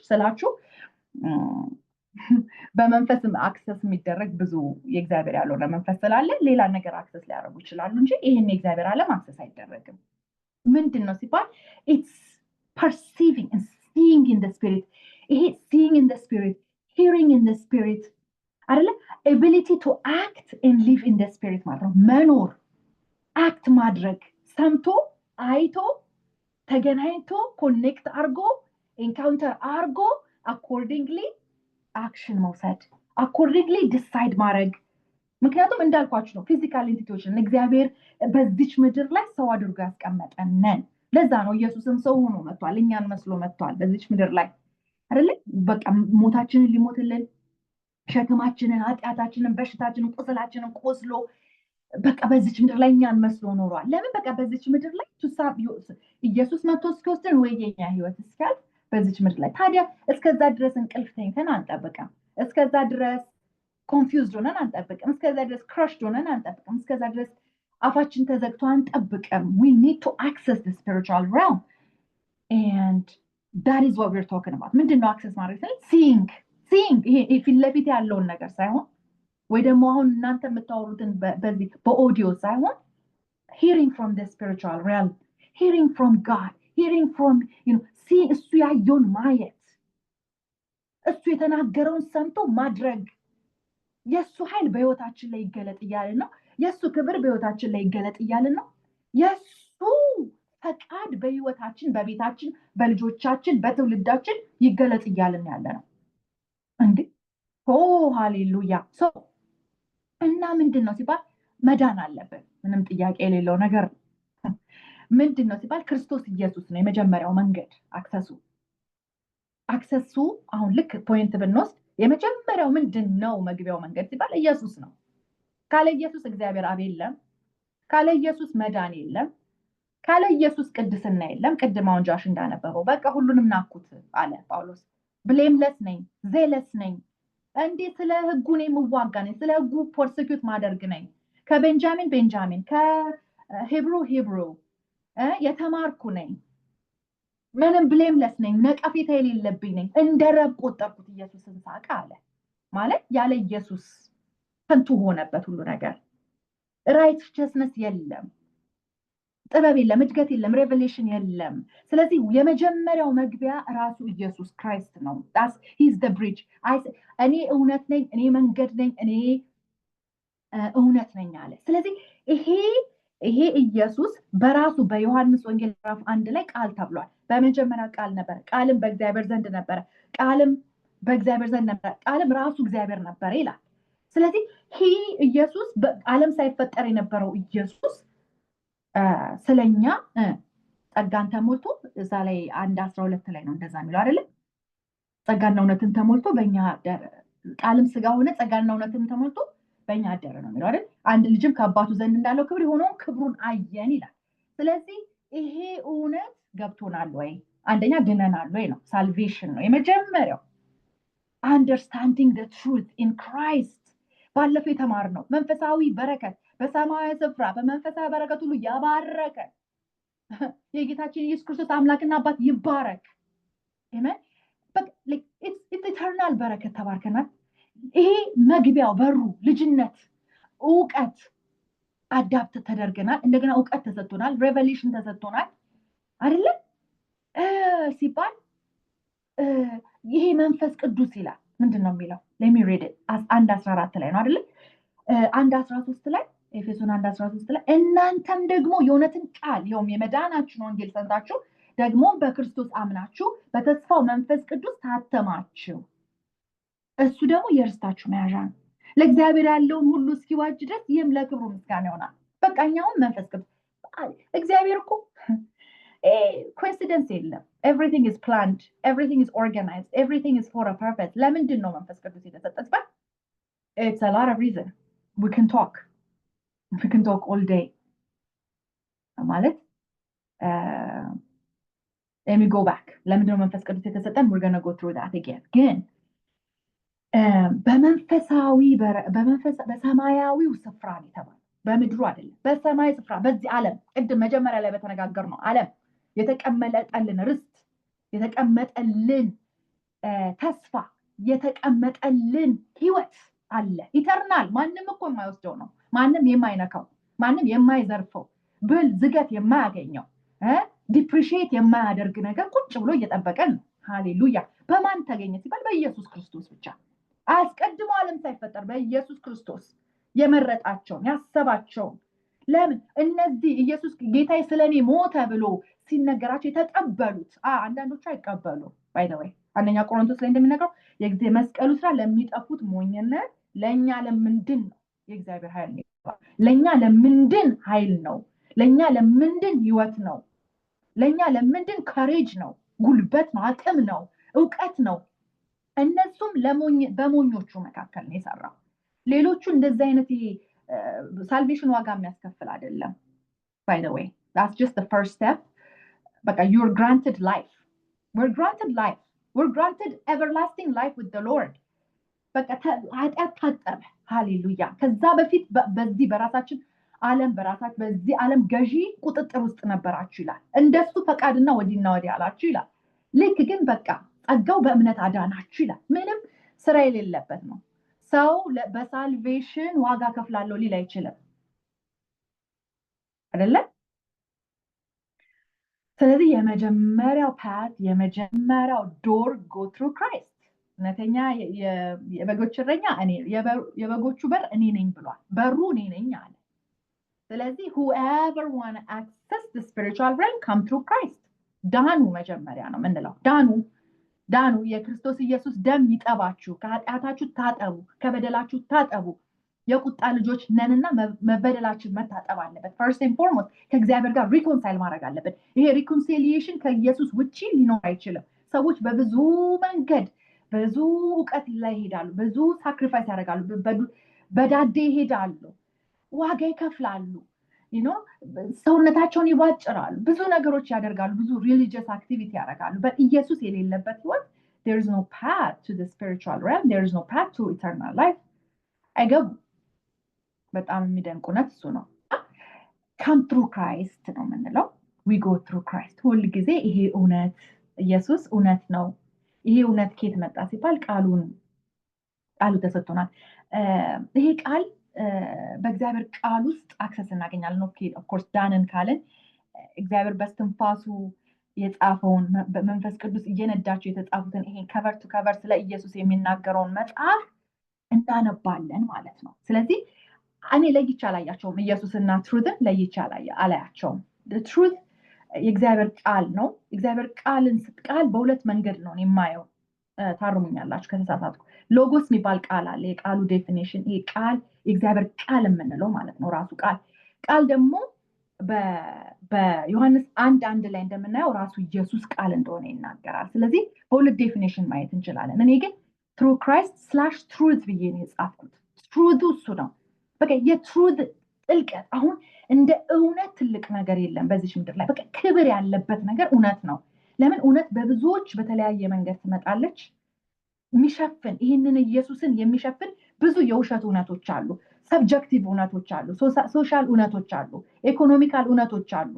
Speaker 1: ስላችሁ በመንፈስም አክሰስ የሚደረግ ብዙ የእግዚአብሔር ያልሆነ መንፈስ ስላለ ሌላ ነገር አክሰስ ሊያደርጉ ይችላሉ እንጂ ይሄን የእግዚአብሔር ዓለም አክሰስ አይደረግም። ምንድን ነው ሲባል ኢትስ perceiving and seeing in the spirit። ይሄ seeing in the spirit, hearing in the spirit አይደለ? ability to act and live in the spirit ማለት ነው። መኖር አክት ማድረግ ሰምቶ አይቶ ተገናኝቶ ኮኔክት አርጎ ኤንካውንተር አርጎ አኮርዲንግሊ አክሽን መውሰድ አኮርዲንግሊ ዲሳይድ ማድረግ። ምክንያቱም እንዳልኳችሁ ነው ፊዚካል ኢንቲቲዎችን እግዚአብሔር በዚች ምድር ላይ ሰው አድርጎ ያስቀመጠነን። ለዛ ነው ኢየሱስም ሰው ሆኖ መጥቷል፣ እኛን መስሎ መጥቷል በዚች ምድር ላይ አይደለ? በቃ ሞታችንን ሊሞትልን ሸክማችንን፣ ኃጢአታችንን፣ በሽታችንን፣ ቁስላችንን ቆስሎ በቃ በዚች ምድር ላይ እኛን መስሎ ኖሯል። ለምን? በቃ በዚች ምድር ላይ ኢየሱስ መጥቶ እስኪወስደን ወይ የኛ ህይወት እስኪያልፍ በዚች ምድር ላይ ታዲያ እስከዛ ድረስ እንቅልፍ ተኝተን አንጠብቅም። እስከዛ ድረስ ኮንፊውዝድ ሆነን አንጠብቅም። እስከዛ ድረስ ክራሽድ ሆነን አንጠብቅም። እስከዛ ድረስ አፋችን ተዘግቶ አንጠብቅም። we need to access the spiritual realm and that is what we're talking about። ምንድነው አክሰስ ማድረግ ስንል seeing ይሄ ፊት ለፊት ያለውን ነገር ሳይሆን ወይ ደግሞ አሁን እናንተ የምታወሩትን በዚህ በኦዲዮ ሳይሆን hearing from the spiritual realm, hearing from God, hearing from seeing እሱ ያየውን ማየት፣ እሱ የተናገረውን ሰምቶ ማድረግ። የእሱ ኃይል በህይወታችን ላይ ይገለጥ እያልን ነው። የእሱ ክብር በህይወታችን ላይ ይገለጥ እያልን ነው። የእሱ ፈቃድ በህይወታችን፣ በቤታችን፣ በልጆቻችን፣ በትውልዳችን ይገለጥ እያልን ያለ ነው እንዴ። ሃሌሉያ። እና ምንድን ነው ሲባል መዳን አለብን። ምንም ጥያቄ የሌለው ነገር ምንድን ነው ሲባል ክርስቶስ ኢየሱስ ነው የመጀመሪያው መንገድ። አክሰሱ አሁን ልክ ፖይንት ብንወስድ የመጀመሪያው ምንድን ነው መግቢያው መንገድ ሲባል ኢየሱስ ነው። ካለ ኢየሱስ እግዚአብሔር አብ የለም። ካለ ኢየሱስ መዳን የለም። ካለ ኢየሱስ ቅድስና የለም። ቅድም አሁን ጆሽ እንዳነበበው በቃ ሁሉንም ናኩት አለ ጳውሎስ። ብሌምለስ ነኝ፣ ዜለስ ነኝ፣ እንዴ ስለ ህጉ ነው የምዋጋ ነኝ፣ ስለ ህጉ ፐርሲኪዩት ማደርግ ነኝ፣ ከቤንጃሚን ከሂብሩ የተማርኩ ነኝ፣ ምንም ብሌምለስ ነኝ፣ ነቀፌታ የሌለብኝ ነኝ፣ እንደረብ ቆጠርኩት ኢየሱስን ሳቀ አለ። ማለት ያለ ኢየሱስ ከንቱ ሆነበት ሁሉ ነገር። ራይትቸስነስ የለም፣ ጥበብ የለም፣ እድገት የለም፣ ሬቨሌሽን የለም። ስለዚህ የመጀመሪያው መግቢያ ራሱ ኢየሱስ ክራይስት ነው። ሂዝ ዘ ብሪጅ። እኔ እውነት ነኝ፣ እኔ መንገድ ነኝ፣ እኔ እውነት ነኝ አለ። ስለዚህ ይሄ ኢየሱስ በራሱ በዮሐንስ ወንጌል ምዕራፍ 1 ላይ ቃል ተብሏል። በመጀመሪያ ቃል ነበረ፣ ቃልም በእግዚአብሔር ዘንድ ነበረ፣ ቃልም በእግዚአብሔር ዘንድ ነበር፣ ቃልም ራሱ እግዚአብሔር ነበር ይላል። ስለዚህ ኢየሱስ ዓለም ሳይፈጠር የነበረው ኢየሱስ ስለኛ ጸጋን ተሞልቶ እዛ ላይ 1:12 ላይ ነው እንደዛ የሚለው አይደለ? ጸጋና እውነትን ተሞልቶ በእኛ አደረ፣ ቃልም ስጋ ሆነ ጸጋና እውነትን ተሞልቶ በእኛ አደረ ነው የሚለው አይደል? አንድ ልጅም ከአባቱ ዘንድ እንዳለው ክብር የሆነውን ክብሩን አየን ይላል። ስለዚህ ይሄ እውነት ገብቶናል ወይ? አንደኛ ድነናል ወይ ነው። ሳልቬሽን ነው የመጀመሪያው። አንደርስታንዲንግ the truth in Christ ባለፈው የተማርነው መንፈሳዊ በረከት በሰማያዊ ስፍራ በመንፈሳዊ በረከት ሁሉ ያባረከ የጌታችን ኢየሱስ ክርስቶስ አምላክና አባት ይባረክ። አሜን። it's eternal በረከት ተባርከናል። ይሄ መግቢያው በሩ ልጅነት፣ ዕውቀት አዳፕት ተደርገናል። እንደገና ዕውቀት ተሰጥቶናል፣ ሬቨሌሽን ተሰጥቶናል አይደለ? ሲባል ይሄ መንፈስ ቅዱስ ይላል። ምንድነው የሚለው? let me read it 1:14 ላይ ነው አይደለ? 1:13 ላይ ኤፌሶን 1:13 ላይ እናንተም ደግሞ የእውነትን ቃል ይኸውም የመዳናችሁን ወንጌል ሰምታችሁ ደግሞ በክርስቶስ አምናችሁ በተስፋው መንፈስ ቅዱስ ታተማችሁ። እሱ ደግሞ የርስታችሁ መያዣ ነው፣ ለእግዚአብሔር ያለውን ሁሉ እስኪዋጅ ድረስ ይህም ለክብሩ ምስጋና ይሆናል። በቃ እኛውን መንፈስ ቅዱስ እግዚአብሔር እኮ ኮኢንሲደንስ የለም። ኤቭሪቲንግ ኢዝ ፕላንድ፣ ኤቭሪቲንግ ኢዝ ኦርጋናይዝድ፣ ኤቭሪቲንግ ኢዝ ፎር አ ፐርፐስ። ለምንድን ነው መንፈስ ቅዱስ የተሰጠበት? ኢትስ አ ሎት ኦፍ ሪዝን ዊ ካን ቶክ ኦል ዴይ ማለት let me go back ለምንድን ነው መንፈስ ቅዱስ የተሰጠን? we're going to go through that again። ግን በሰማያዊው ስፍራ ነው የተባለው፣ በምድሩ አይደለም፣ በሰማይ ስፍራ በዚህ ዓለም ቅድም መጀመሪያ ላይ በተነጋገርነው ዓለም የተቀመጠልን ርስት፣ የተቀመጠልን ተስፋ፣ የተቀመጠልን ህይወት አለ። ኢተርናል ማንም እኮ የማይወስደው ነው፣ ማንም የማይነካው፣ ማንም የማይዘርፈው፣ ብል ዝገት የማያገኘው ዲፕሪሺየት የማያደርግ ነገር ቁጭ ብሎ እየጠበቀን ነው። ሃሌሉያ። በማን ተገኘ ሲባል በኢየሱስ ክርስቶስ ብቻ። አስቀድሞ ዓለም ሳይፈጠር በኢየሱስ ክርስቶስ የመረጣቸውን ያሰባቸውን። ለምን እነዚህ ኢየሱስ ጌታዬ ስለኔ ሞተ ብሎ ሲነገራቸው የተቀበሉት አንዳንዶቹ አይቀበሉ። ባይ ዘ ወይ አንደኛ ቆሮንቶስ ላይ እንደሚነገረው የመስቀሉ ስራ ለሚጠፉት ሞኝነት፣ ለኛ ለምንድን ነው የእግዚአብሔር ኃይል ነው። ለኛ ለምንድን ኃይል ነው፣ ለኛ ለምንድን ህይወት ነው፣ ለኛ ለምንድን ካሬጅ ነው፣ ጉልበት ነው፣ አቅም ነው፣ ዕውቀት ነው። እነሱም በሞኞቹ መካከል ነው የሰራው። ሌሎቹ እንደዚህ አይነት ሳልቬሽን ዋጋ የሚያስከፍል አይደለም። by the way that's just the first step። በቃ you're granted life, we're granted everlasting life with the Lord። በቃ ኃጢአት ታጠበ። ሃሌሉያ። ከዛ በፊት በዚህ በራሳችን ዓለም በዚህ ዓለም ገዢ ቁጥጥር ውስጥ ነበራችሁ ይላል። እንደሱ ፈቃድና ወዲና ወዲህ አላችሁ ይላል። ልክ ግን በቃ ጸጋው በእምነት አዳናችሁ ይላል። ምንም ስራ የሌለበት ነው። ሰው በሳልቬሽን ዋጋ ከፍላለሁ ሊል አይችልም አይደለ? ስለዚህ የመጀመሪያው ፓት የመጀመሪያው ዶር go through Christ። እውነተኛ የበጎች እረኛ እኔ፣ የበጎቹ በር እኔ ነኝ ብሏል። በሩ እኔ ነኝ አለ። ስለዚህ whoever want to access the spiritual realm come through Christ። ዳኑ መጀመሪያ ነው የምንለው። ዳኑ የክርስቶስ ኢየሱስ ደም ይጠባችሁ፣ ከኃጢአታችሁ ታጠቡ፣ ከበደላችሁ ታጠቡ። የቁጣ ልጆች ነንና መበደላችን መታጠብ አለበት። ፈርስት ኤንድ ፎርሞስት ከእግዚአብሔር ጋር ሪኮንሳይል ማድረግ አለበት። ይሄ ሪኮንሲሊዬሽን ከኢየሱስ ውጪ ሊኖር አይችልም። ሰዎች በብዙ መንገድ ብዙ ዕውቀት ላይ ይሄዳሉ፣ ብዙ ሳክሪፋይስ ያደርጋሉ፣ በዳዴ ይሄዳሉ፣ ዋጋ ይከፍላሉ፣ ሰውነታቸውን ይዋጭራሉ፣ ብዙ ነገሮች ያደርጋሉ፣ ብዙ ሪሊጂየስ አክቲቪቲ ያደርጋሉ። በኢየሱስ የሌለበት ህይወት there is no path to the spiritual realm, there is no path to eternal life። አይገቡ። በጣም የሚደንቅ እውነት እሱ ነው። come through Christ ነው የምንለው። we go through Christ። ሁል ጊዜ ይሄ እውነት ኢየሱስ እውነት ነው። ይሄ እውነት ከየት መጣ ሲባል ቃሉ ተሰጥቶናል። ይሄ ቃል በእግዚአብሔር ቃል ውስጥ አክሰስ እናገኛለን። ኦኬ ኦፍ ኮርስ ዳንን ካለን እግዚአብሔር በስትንፋሱ የጻፈውን በመንፈስ ቅዱስ እየነዳቸው የተጻፉትን ይሄ ከቨር ቱ ከቨር ስለ ኢየሱስ የሚናገረውን መጽሐፍ እናነባለን ማለት ነው። ስለዚህ እኔ ለይቼ አላያቸውም። ኢየሱስና ትሩትን ለይቼ አላያቸውም። ትሩት የእግዚአብሔር ቃል ነው። እግዚአብሔር ቃል በሁለት መንገድ ነው የማየው። ታርሙኛላችሁ ከተሳሳትኩ። ሎጎስ የሚባል ቃል አለ። የቃሉ ዴፊኒሽን ይሄ ቃል የእግዚአብሔር ቃል የምንለው ማለት ነው። ራሱ ቃል ደግሞ በዮሐንስ 1:1 ላይ እንደምናየው ራሱ ኢየሱስ ቃል እንደሆነ ይናገራል። ስለዚህ በሁለት ዴፊኒሽን ማየት እንችላለን። እኔ ግን ትሩ ክራይስት ስላሽ ትሩዝ ብዬ ነው የጻፍኩት። ትሩዙ እሱ ነው። በቃ የትሩዝ ጥልቀት። አሁን እንደ እውነት ትልቅ ነገር የለም በዚች ምድር ላይ። በቃ ክብር ያለበት ነገር እውነት ነው። ለምን? እውነት በብዙዎች በተለያየ መንገድ ትመጣለች። የሚሸፍን ይህንን ኢየሱስን የሚሸፍን ብዙ የውሸት እውነቶች አሉ። ሰብጀክቲቭ እውነቶች አሉ፣ ሶሻል እውነቶች አሉ፣ ኢኮኖሚካል እውነቶች አሉ፣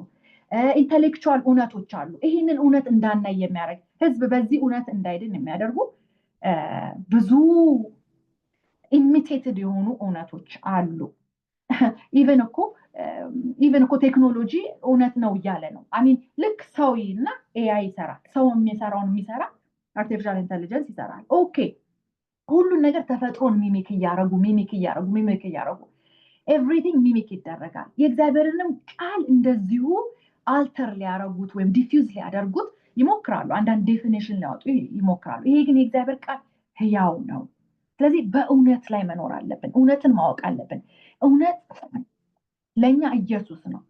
Speaker 1: ኢንቴሌክቹዋል እውነቶች አሉ። ይህንን እውነት እንዳናይ የሚያደርግ ህዝብ በዚህ እውነት እንዳይድን የሚያደርጉ ብዙ ኢሚቴትድ የሆኑ እውነቶች አሉ። ኢቨን እኮ ቴክኖሎጂ እውነት ነው እያለ ነው። አሚን ልክ ሰውና ኤአይ ይሰራል። ሰው የሚሰራውን የሚሰራ አርቲፊሻል ኢንቴሊጀንስ ይሰራል። ኦኬ ሁሉን ነገር ተፈጥሮን ሚሚክ እያረጉ ኤቭሪቲንግ ሚሚክ ይደረጋል። የእግዚአብሔርንም ቃል እንደዚሁ አልተር ሊያረጉት ወይም ዲፊውዝ ሊያደርጉት ይሞክራሉ። አንዳንድ ዴፊኒሽን ሊያወጡ ይሞክራሉ። ይሄ ግን የእግዚአብሔር ቃል ህያው ነው። ስለዚህ በእውነት ላይ መኖር አለብን። እውነትን ማወቅ አለብን። እውነት ለኛ ኢየሱስ ነው።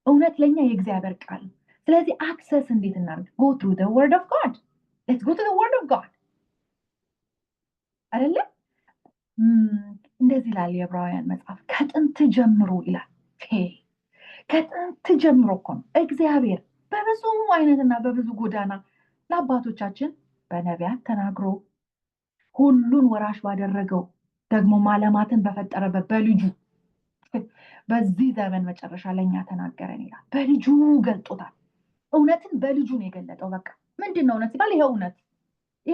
Speaker 1: እውነት ለኛ የእግዚአብሔር ቃል ነው። ስለዚህ አክሰስ እንዴት እናድርግ? go through the word of God. let's go to the word of God አይደለ? እንደዚህ ይላል የዕብራውያን መጽሐፍ ከጥንት ጀምሮ ይላል። ከጥንት ጀምሮ እኮ ነው እግዚአብሔር በብዙ አይነትና በብዙ ጎዳና ለአባቶቻችን በነቢያት ተናግሮ ሁሉን ወራሽ ባደረገው ደግሞ ዓለማትን በፈጠረበት በልጁ በዚህ ዘመን መጨረሻ ለኛ ተናገረን ይላል። በልጁ ገልጦታል። እውነትን በልጁ ነው የገለጠው። በቃ ምንድነው እውነት ሲባል ይሄ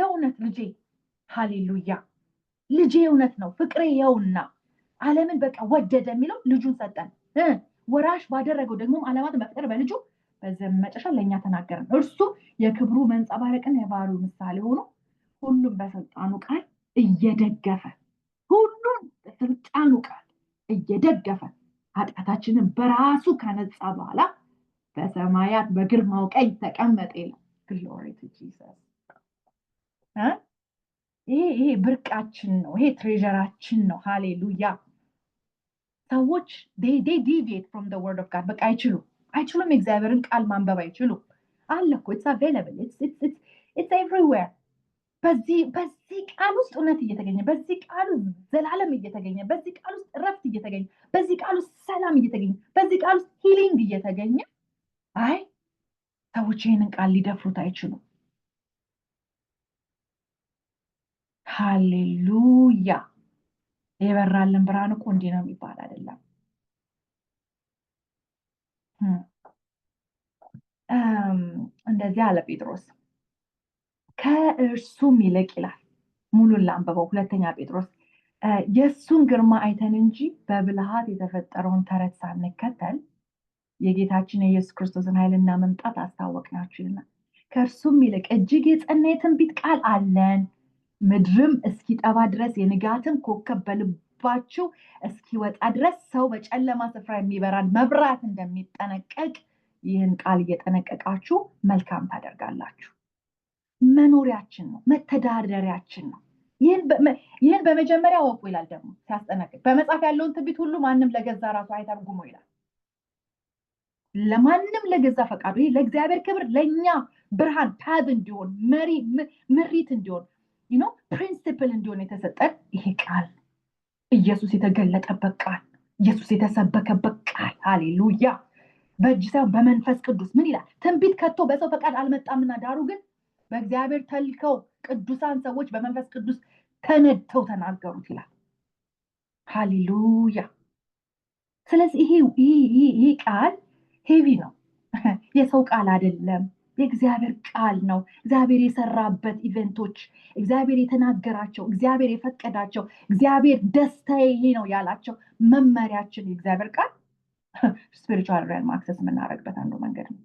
Speaker 1: እውነት ልጄ፣ ሃሌሉያ ልጄ እውነት ነው፣ ፍቅሬ ይኸውና ዓለምን በቃ ወደደ የሚለው ልጁን ሰጠን። ወራሽ ባደረገው ደግሞ ዓለማትን በፈጠረ በልጁ በዘመን መጨረሻ ለኛ ተናገረን። እርሱ የክብሩ መንጸባረቅና የባህሪው ምሳሌ ሆኖ ሁሉም በስልጣኑ ቃል እየደገፈ ኃጢአታችንን በራሱ ከነጻ በኋላ በሰማያት በግርማው ቀኝ ተቀመጠ ይላል። ግሎሪ ቱ ጂሰስ። ይሄ ብርቃችን ነው። ይሄ ትሬዠራችን ነው። ሃሌሉያ። ሰዎች they deviate from the word of God። በቃ አይችሉም። የእግዚአብሔርን ቃል ማንበብ አይችሉም። አለ እኮ it's available, it's everywhere። በዚህ ቃል ውስጥ እውነት እየተገኘ፣ በዚህ ቃል ውስጥ ዘላለም እየተገኘ፣ በዚህ ቃል ውስጥ እረፍት እየተገኘ፣ በዚህ ቃል ውስጥ ሰላም እየተገኘ፣ በዚህ ቃል ውስጥ ሂሊንግ እየተገኘ፣ አይ ሰዎች ይህንን ቃል ሊደፍሩት አይችሉም። ሃሌሉያ። የበራልን ብርሃን እኮ እንዲህ ነው የሚባል አይደለም። እንደዚህ አለ ጴጥሮስ፣ ከእርሱም ይልቅ ይላል። ሙሉን ላንብበው። ሁለተኛ ጴጥሮስ የእሱን ግርማ አይተን እንጂ በብልሃት የተፈጠረውን ተረት ሳንከተል የጌታችን የኢየሱስ ክርስቶስን ኃይልና መምጣት አስታወቅናችሁ ይልና፣ ከእርሱም ይልቅ እጅግ የጸና የትንቢት ቃል አለን። ምድርም እስኪጠባ ድረስ የንጋትን ኮከብ በልባችሁ እስኪወጣ ድረስ ሰው በጨለማ ስፍራ የሚበራን መብራት እንደሚጠነቀቅ ይህን ቃል እየጠነቀቃችሁ መልካም ታደርጋላችሁ። መኖሪያችን ነው፣ መተዳደሪያችን ነው። ይህን በመጀመሪያ ወቁ ይላል። ደግሞ ሲያስጠነቅቅ በመጽሐፍ ያለውን ትንቢት ሁሉ ማንም ለገዛ ራሱ አይተርጉሙ ይላል። ለማንም ለገዛ ፈቃዱ፣ ይሄ ለእግዚአብሔር ክብር፣ ለእኛ ብርሃን ፓዝ እንዲሆን፣ ምሪት እንዲሆን፣ ፕሪንሲፕል እንዲሆን የተሰጠን ይሄ ቃል፣ ኢየሱስ የተገለጠበት ቃል፣ ኢየሱስ የተሰበከበት ቃል። ሃሌሉያ። በእጅ ሳይሆን በመንፈስ ቅዱስ። ምን ይላል? ትንቢት ከቶ በሰው ፈቃድ አልመጣምና ዳሩ ግን በእግዚአብሔር ተልከው ቅዱሳን ሰዎች በመንፈስ ቅዱስ ተነድተው ተናገሩት ይላል። ሃሌሉያ። ስለዚህ ይሄ ቃል ሄቪ ነው። የሰው ቃል አይደለም፣ የእግዚአብሔር ቃል ነው። እግዚአብሔር የሰራበት ኢቨንቶች፣ እግዚአብሔር የተናገራቸው፣ እግዚአብሔር የፈቀዳቸው፣ እግዚአብሔር ደስታዬ ይሄ ነው ያላቸው መመሪያችን የእግዚአብሔር ቃል ስፒሪቹዋል ሪያልም አክሰስ የምናደርግበት አንዱ መንገድ ነው።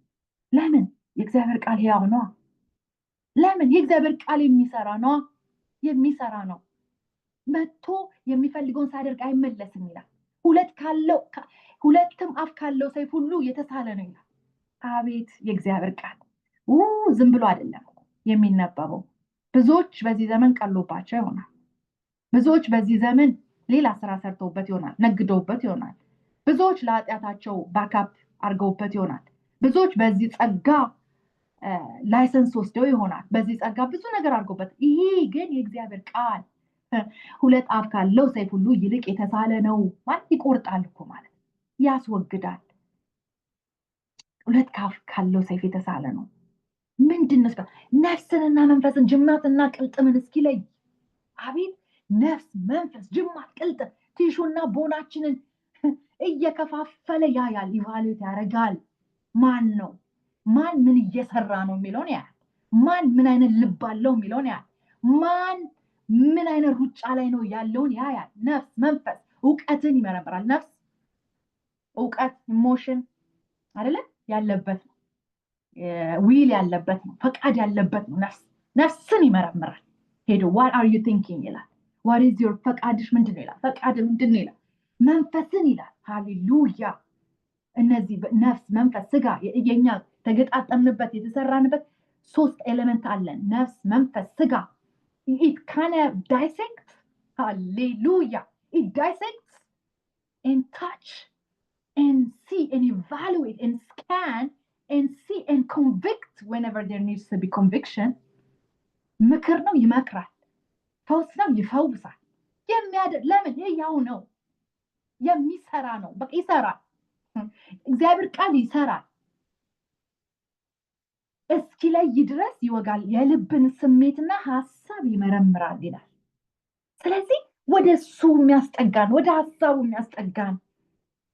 Speaker 1: ለምን? የእግዚአብሔር ቃል ሕያው ነው። ለምን? የእግዚአብሔር ቃል የሚሰራ ነው። መጥቶ የሚፈልገውን ሳያደርግ አይመለስም ይላል። ሁለትም አፍ ካለው ሰይፍ ሁሉ የተሳለ ነው ይላል። አቤት የእግዚአብሔር ቃል ዝም ብሎ አይደለም የሚነበበው። ብዙዎች በዚህ ዘመን ቀሎባቸው ይሆናል። ብዙዎች በዚህ ዘመን ሌላ ስራ ሰርተውበት ይሆናል፣ ነግደውበት ይሆናል። ብዙዎች ለኃጢአታቸው ባካፕ አድርገውበት ይሆናል። ብዙዎች በዚህ ጸጋ ላይሰንስ ወስደው ይሆናል። በዚህ ጸጋ ብዙ ነገር አድርገውበት። ይሄ ግን የእግዚአብሔር ቃል ሁለት አፍ ካለው ሰይፍ ሁሉ ይልቅ የተሳለ ነው ማለት ይቆርጣል እኮ ማለት ያስወግዳል። ሁለት አፍ ካለው ሰይፍ የተሳለ ነው። ምንድን ነው? ነፍስንና መንፈስን ጅማትና ቅልጥምን እስኪለይ። አቤት! ነፍስ፣ መንፈስ፣ ጅማት፣ ቅልጥም ቲሹና ቦናችንን እየከፋፈለ ያያል፣ ኢቫሉዌት ያደርጋል። ማን ነው ማን ምን እየሰራ ነው የሚለውን ያያል። ማን ምን አይነት ልብ አለው የሚለውን ያያል። ማን ምን አይነት ሩጫ ላይ ነው ያለውን ያያል። ነፍስ፣ መንፈስ እውቀትን ይመረምራል። ነፍስ እውቀት ኢሞሽን አይደለ ያለበት ነው። ዊል ያለበት ነው። ፈቃድ ያለበት ነው። ነፍስን ይመረምራል። ሄዶ what are you thinking ይላል። what is your ፈቃድሽ ምንድነው ይላል። ፈቃድ ምንድነው ይላል። መንፈስን ይላል። ሃሌሉያ! እነዚህ ነፍስ፣ መንፈስ፣ ስጋ የኛ ተገጣጠምንበት የተሰራንበት ሶስት ኤሌመንት አለን። ነፍስ፣ መንፈስ፣ ስጋ it kind of dissects. Hallelujah! It dissects and touch and see and evaluate and scan and see and convict whenever there needs to be conviction. ምክር ነው፣ ይመክራል። ፈውስ ነው፣ ይፈውሳል። ለምን? ያው ነው፣ የሚሰራ ነው። በቃ ይሰራል። እግዚአብሔር ቃል ይሰራል። እስኪለይ ድረስ ይወጋል፣ የልብን ስሜትና ሐሳብ ይመረምራል ይላል። ስለዚህ ወደ እሱ የሚያስጠጋን፣ ወደ ሐሳቡ የሚያስጠጋን፣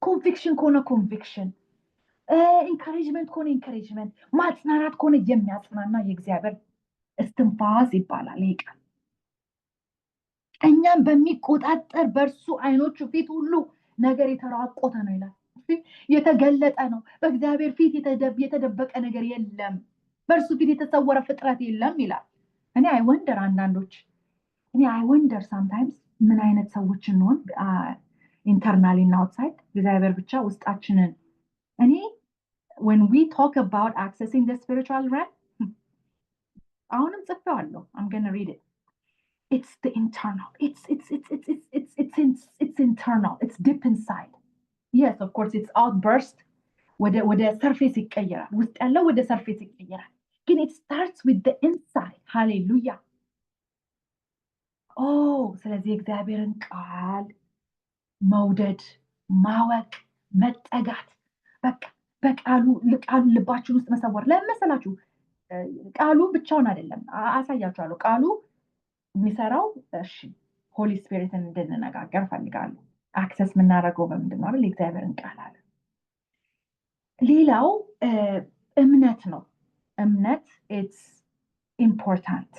Speaker 1: ኮንቪክሽን ከሆነ ኮንቪክሽን፣ ኢንካሬጅመንት ከሆነ ኢንካሬጅመንት፣ ማጽናናት ከሆነ የሚያጽናና የእግዚአብሔር እስትንፋስ ይባላል ይህ ቃል። እኛም በሚቆጣጠር በእርሱ አይኖቹ ፊት ሁሉ ነገር የተራቆተ ነው ይላል። የተገለጠ ነው። በእግዚአብሔር ፊት የተደበቀ ነገር የለም። በእርሱ ፊት የተሰወረ ፍጥረት የለም ይላል። እኔ አይወንደር አንዳንዶች አይወንደር ሳምታይምስ ምን አይነት ሰዎች እንሆን ኢንተርናሊ እና አውትሳይድ እግዚአብሔር ብቻ ውስጣችንን እኔ when we talk about accessing the spiritual realm አሁንም ጽፌዋለሁ። I'm going to read it. It's the internal. It's internal. It's deep inside. Yes, of course, it's outburst. ወደ ሰርፌስ ይቀየራል። ውስጥ ያለው ወደ ሰርፌስ ይቀየራል። ግን it starts with the inside. Hallelujah. ስለዚህ እግዚአብሔርን ቃል መውደድ፣ ማወቅ፣ መጠጋት በቃ በቃሉ ልባችሁን ውስጥ መሰወር። ለምን መሰላችሁ? ቃሉ ብቻውን አይደለም። አሳያችኋለሁ። ቃሉ የሚሰራው ሆሊ ስፒሪትን እንድንነጋገር ፈልጋለሁ። አክሰስ የምናደርገው በምንድን ነው አይደል? የእግዚአብሔርን ቃል አለ። ሌላው እምነት ነው። እምነት it's important.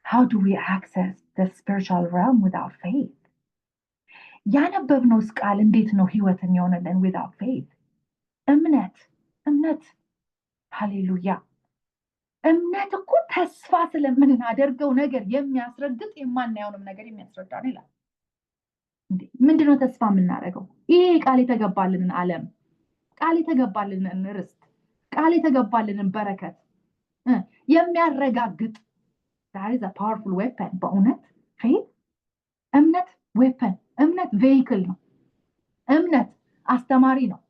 Speaker 1: How do we access the spiritual realm without faith? ያነበብነው ቃል እንዴት ነው ህይወት የሚሆንልን without faith? እምነት ሃሌሉያ! እምነት እኮ ተስፋ ስለምናደርገው ነገር የሚያስረግጥ የማናየውንም ነገር የሚያስረዳ ነው ይላል። ምንድነው ተስፋ የምናደርገው? ይሄ ቃል የተገባልንን ዓለም፣ ቃል የተገባልንን ርስት፣ ቃል የተገባልንን በረከት የሚያረጋግጥ that is a powerful weapon። በእውነት faith እምነት weapon፣ እምነት vehicle ነው። እምነት አስተማሪ ነው፣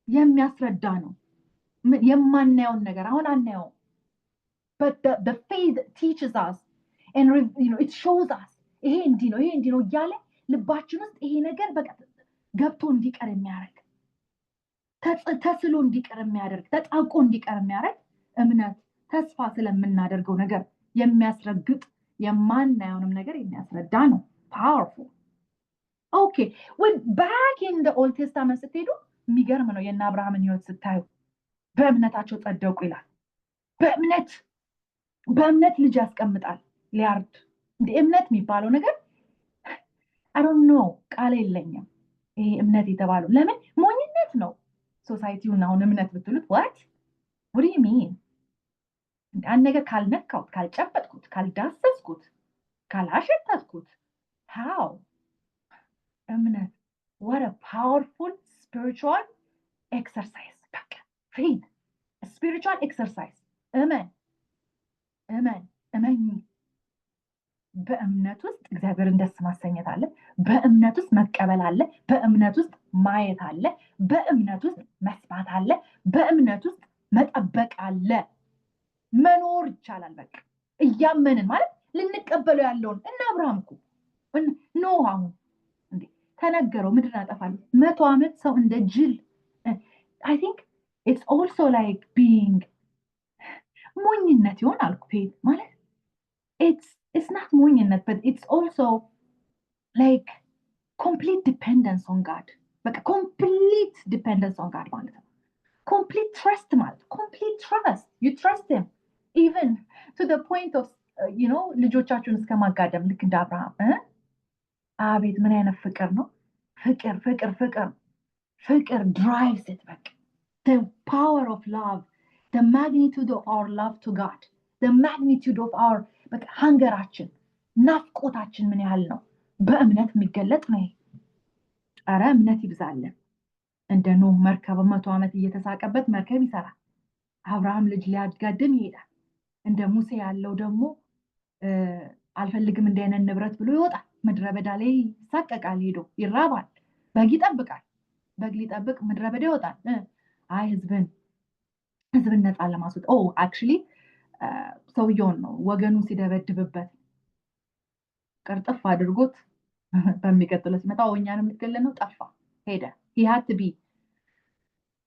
Speaker 1: የሚያስረዳ ነው። የማናየውን ነገር አሁን አናየውም። but the faith teaches us and it shows us ይሄ እንዲህ ነው፣ ይሄ እንዲህ ነው እያለ ልባችን ውስጥ ይሄ ነገር በቃ ገብቶ እንዲቀር የሚያደርግ፣ ተስሎ እንዲቀር የሚያደርግ፣ ተጣብቆ እንዲቀር የሚያደርግ እምነት ተስፋ ስለምናደርገው ነገር የሚያስረግጥ፣ የማናየውንም ነገር የሚያስረዳ ነው። powerful. okay, when back in the Old Testament ስትሄዱ የሚገርም ነው። የእነ አብርሃምን ህይወት ስታዩ በእምነታቸው ጸደቁ ይላል። በእምነት ልጅ ያስቀምጣል ሊያርድ። እንደ እምነት የሚባለው ነገር I don't know፣ ቃል የለኝም። ይሄ እምነት የተባለው ለምን ሞኝነት ነው። ሶሳይቲውን አሁን እምነት ብትሉት what do you mean? አንድ ነገር ካልነካሁት፣ ካልጨበጥኩት፣ ካልዳሰስኩት፣ ካላሸተትኩት how? እምነት what a powerful spiritual exercise። በቃ faith spiritual exercise። እመኝ። በእምነት ውስጥ እግዚአብሔርን ደስ ማሰኘት አለ። በእምነት ውስጥ መቀበል አለ። በእምነት ውስጥ ማየት አለ። በእምነት ውስጥ መስማት አለ። በእምነት ውስጥ መጠበቅ አለ። መኖር ይቻላል። በቃ እያመንን ማለት ልንቀበለው ያለውን እና አብርሃም እኮ ኖህ አሁን እንዴ ተነገረው ምድር አጠፋለሁ 100 ዓመት ሰው እንደ ጅል I think it's also like being ሞኝነት ይሆን አልኩ ማለት it's not ሞኝነት but it's also like complete dependence on God በቃ complete dependence on God ማለት ነው complete trust ማለት complete trust you trust him even to the point of you know ልጆቻችሁን እስከማጋደም ልክ እንደ አብርሃም አቤት ምን አይነት ፍቅር ነው ፍቅር drives it back the power of love the magnitude of our love to God the magnitude of our በቃ ሃንገራችን ናፍቆታችን ምን ያህል ነው በእምነት የሚገለጥ ነው አረ እምነት ይብዛልን እንደ ኖህ መርከብ 100 ዓመት እየተሳቀበት መርከብ ይሰራል አብርሃም ልጅ ሊያጋድም ይሄዳል እንደ ሙሴ ያለው ደግሞ አልፈልግም እንደነን ንብረት ብሎ ይወጣል ምድረ በዳ ላይ ሳቀቃል ሄዶ ይራባል በግ ይጠብቃል በግ ሊጠብቅ ምድረ በዳ ይወጣል አይ ህዝብን ነፃ ለማስወጥ actually ሰውየውን ነው ወገኑ ሲደበድብበት ቅርጥፍ አድርጎት በሚቀጥለው ሲመጣ እኛንም ልትገለን ነው ጠፋ ሄደ he had to be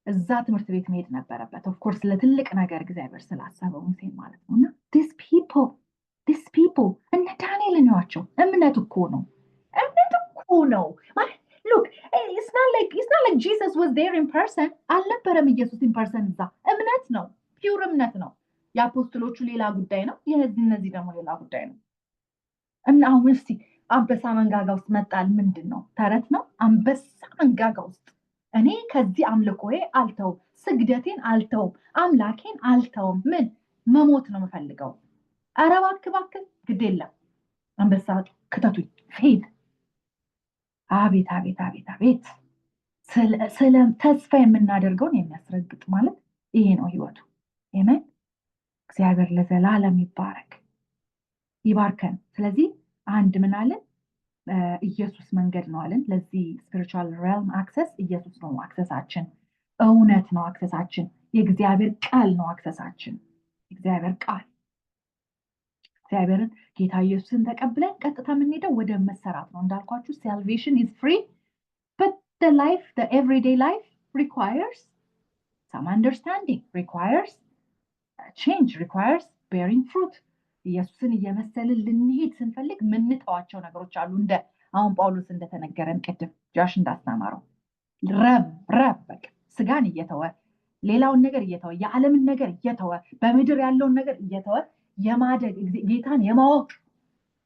Speaker 1: እዛ ትምህርት ቤት መሄድ ነበረበት of course ለትልቅ ነገር እግዚአብሔር ስላሰበው ሙሴ ማለት ነውና these people እና ዳንኤል ነዋቸው እምነት እኮ ነው ማለት look it's not like Jesus was there in person አልነበረም ኢየሱስ in person እዛ እምነት ነው ፒውር እምነት ነው የአፖስቶሎቹ ሌላ ጉዳይ ነው እነዚህ ደግሞ ሌላ ጉዳይ ነው እና አሁን እስቲ አንበሳ መንጋጋ ውስጥ መጣል ምንድነው ተረት ነው አንበሳ መንጋጋ ውስጥ እኔ ከዚህ አምልኮዬ አልተውም ስግደቴን አልተውም አምላኬን አልተውም ምን መሞት ነው የምፈልገው አረባክ ግዴለም አንበሳ ከተቱኝ ሄድ አቤት ሰላም ተስፋ የምናደርገውን የሚያስረግጥ ማለት ይሄ ነው ህይወቱ አሜን እግዚአብሔር ለዘላለም ይባርከን ስለዚህ አንድ ምን አለን ኢየሱስ መንገድ ነው አለን ለዚህ spiritual realm access ኢየሱስ ነው አክሰሳችን እውነት ነው አክሰሳችን የእግዚአብሔር ቃል ነው አክሰሳችን እግዚአብሔር ቃል እግዚአብሔርን ጌታ ኢየሱስን ተቀብለን ቀጥታ የምንሄደው ወደ መሰራት ነው እንዳልኳችሁ salvation is free but the everyday life requires some understanding requires change requires bearing fruit ኢየሱስን እየመሰልን ልንሄድ ስንፈልግ ምንተዋቸው ነገሮች አሉ እንደ አሁን ጳውሎስ እንደተነገረን ቅድም ጆሽ እንዳስተማረው ረብ በቃ ስጋን እየተወ ሌላውን ነገር እየተወ የዓለምን ነገር እየተወ በምድር ያለውን ነገር እየተወ የማደግ ጌታን የማወቅ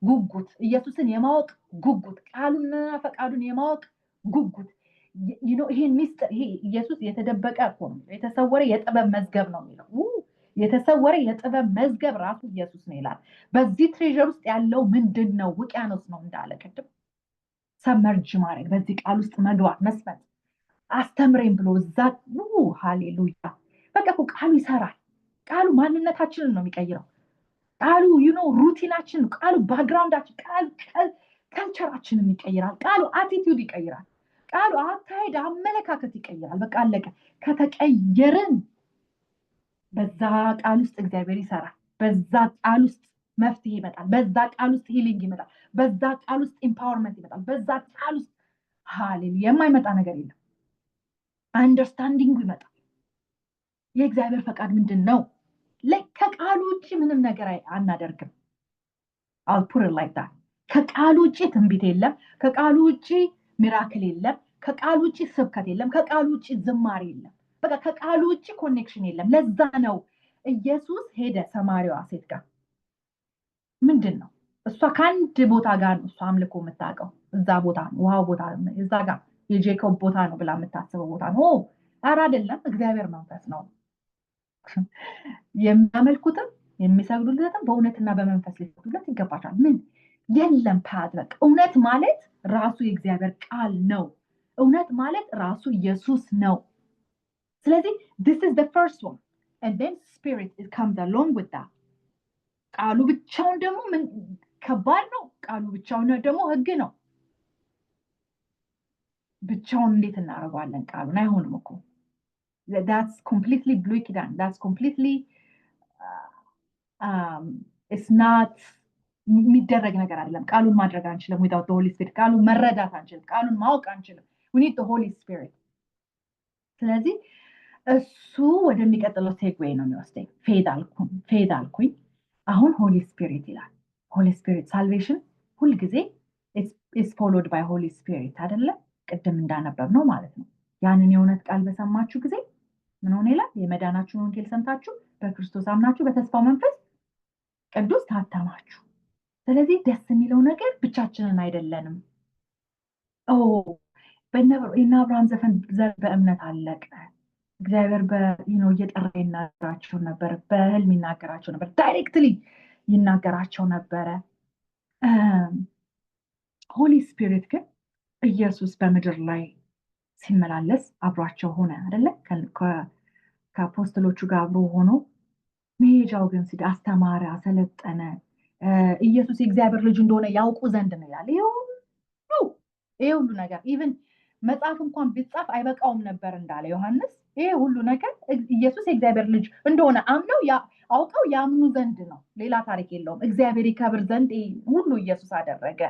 Speaker 1: ጉጉት ኢየሱስን የማወቅ ጉጉት ቃሉንና ፈቃዱን የማወቅ ጉጉት ይሄን ሚስጥር ይሄ ኢየሱስ የተደበቀ ነው የተሰወረ የጥበብ መዝገብ ነው የሚለው የተሰወረ የጥበብ መዝገብ ራሱ ኢየሱስ ነው ይላል በዚህ ትሬዠር ውስጥ ያለው ምንድነው ውቅያኖስ ነው እንዳለ ቅድም ሰመርጅ ማድረግ በዚህ ቃል ውስጥ መግባት መስፈን አስተምረኝ ብሎ እዛ ሃሌሉያ በቃ ቃሉ ይሰራል ቃሉ ማንነታችንን ነው የሚቀይረው ቃሉ ሩቲናችን ቃሉ ባክግራውንዳችን ካልቸራችንን ይቀይራል ቃሉ አቲቲዩድ ይቀይራል ቃሉ አካሄድ አመለካከት ይቀይራል በቃ አለቀ ከተቀየርን በዛ ቃል ውስጥ እግዚአብሔር ይሰራል በዛ ቃል ውስጥ መፍትሄ ይመጣል በዛ ቃል ውስጥ ሂሊንግ ይመጣል በዛ ቃል ውስጥ ኤምፓወርመንት ይመጣል በዛ ቃል ውስጥ ሃሌሉያ የማይመጣ ነገር የለም አንደርስታንዲንግ ይመጣል የእግዚአብሔር ፈቃድ ምንድነው ከቃሉ ውጪ ምንም ነገር አናደርግም I'll put it like that ከቃሉ ውጪ ትንቢት የለም ከቃሉ ውጪ ሚራክል የለም ከቃሉ ውጪ ስብከት የለም ከቃሉ ውጪ ዝማሬ የለም በቃ ከቃሉ ውጪ ኮኔክሽን የለም ለዛ ነው ኢየሱስ ሄደ ሰማሪዋ ሴት ጋር ምንድነው እሷ ከአንድ ቦታ ጋር ነው እሷ አምልኮ የምታውቀው እዛ ቦታ ነው ውሃው ቦታ እዛ ጋር የጄኮብ ቦታ ነው ብላ የምታስበው ቦታ ነው ኧረ አይደለም እግዚአብሔር መንፈስ ነው የሚያመልኩትም የሚሰግዱለትም በእውነትና በመንፈስ ሊሰግዱለት ይገባቸዋል ምን የለም ፓድረክ እውነት ማለት ራሱ የእግዚአብሔር ቃል ነው እውነት ማለት ራሱ ኢየሱስ ነው ስለዚህ this is the first one and then spirit comes along with that ቃሉ ብቻውን ደግሞ ምን ከባድ ነው። ቃሉ ብቻውን ደግሞ ህግ ነው። ብቻውን እንዴት እናደርገዋለን? ቃሉን አይሆንም እኮ that's completely ብሉይ ኪዳን that's completely it's not የሚደረግ ነገር አይደለም። ቃሉን ማድረግ አንችልም without the Holy Spirit። ቃሉን መረዳት አንችልም። ቃሉን ማወቅ አንችልም። we need the Holy Spirit። ስለዚህ እሱ ወደሚቀጥለው ሴግዌይ ነው የሚወስደኝ። ፌድ አልኩኝ። አሁን ሆሊ ስፒሪት ይላል። ሆሊ ስፒሪት ሳልቬሽን ሁልጊዜ is followed by Holy Spirit አይደለ? ቅድም እንዳነበብ ነው ማለት ነው። ያንን የእውነት ቃል በሰማችሁ ጊዜ ምን ሆነ ይላል? የመዳናችሁን ወንጌል ሰምታችሁ በክርስቶስ አምናችሁ በተስፋው መንፈስ ቅዱስ ታተማችሁ። ስለዚህ ደስ የሚለው ነገር ብቻችንን አይደለንም። የእነ አብርሃም ዘር በእምነት አለቀ። እግዚአብሔር እየጠራ ይናገራቸው ነበር። በህልም ይናገራቸው ነበር። ዳይሬክትሊ ይናገራቸው ነበረ። ሆሊ ስፒሪት ግን ኢየሱስ በምድር ላይ ሲመላለስ አብሯቸው ሆነ አይደለ? ከአፖስትሎቹ ጋር አብሮ ሆኖ መሄጃው ግን አስተማረ፣ አሰለጠነ። ኢየሱስ የእግዚአብሔር ልጅ እንደሆነ ያውቁ ዘንድ ነው ይላል። ይሄ ሁሉ ነገር ኢቭን መጽሐፍ እንኳን ቢጻፍ አይበቃውም ነበር እንዳለ ዮሐንስ። ይሄ ሁሉ ነገር ኢየሱስ የእግዚአብሔር ልጅ እንደሆነ አምነው አውቀው ያምኑ ዘንድ ነው። ሌላ ታሪክ የለውም። እግዚአብሔር ይከብር ዘንድ ሁሉ ኢየሱስ አደረገ።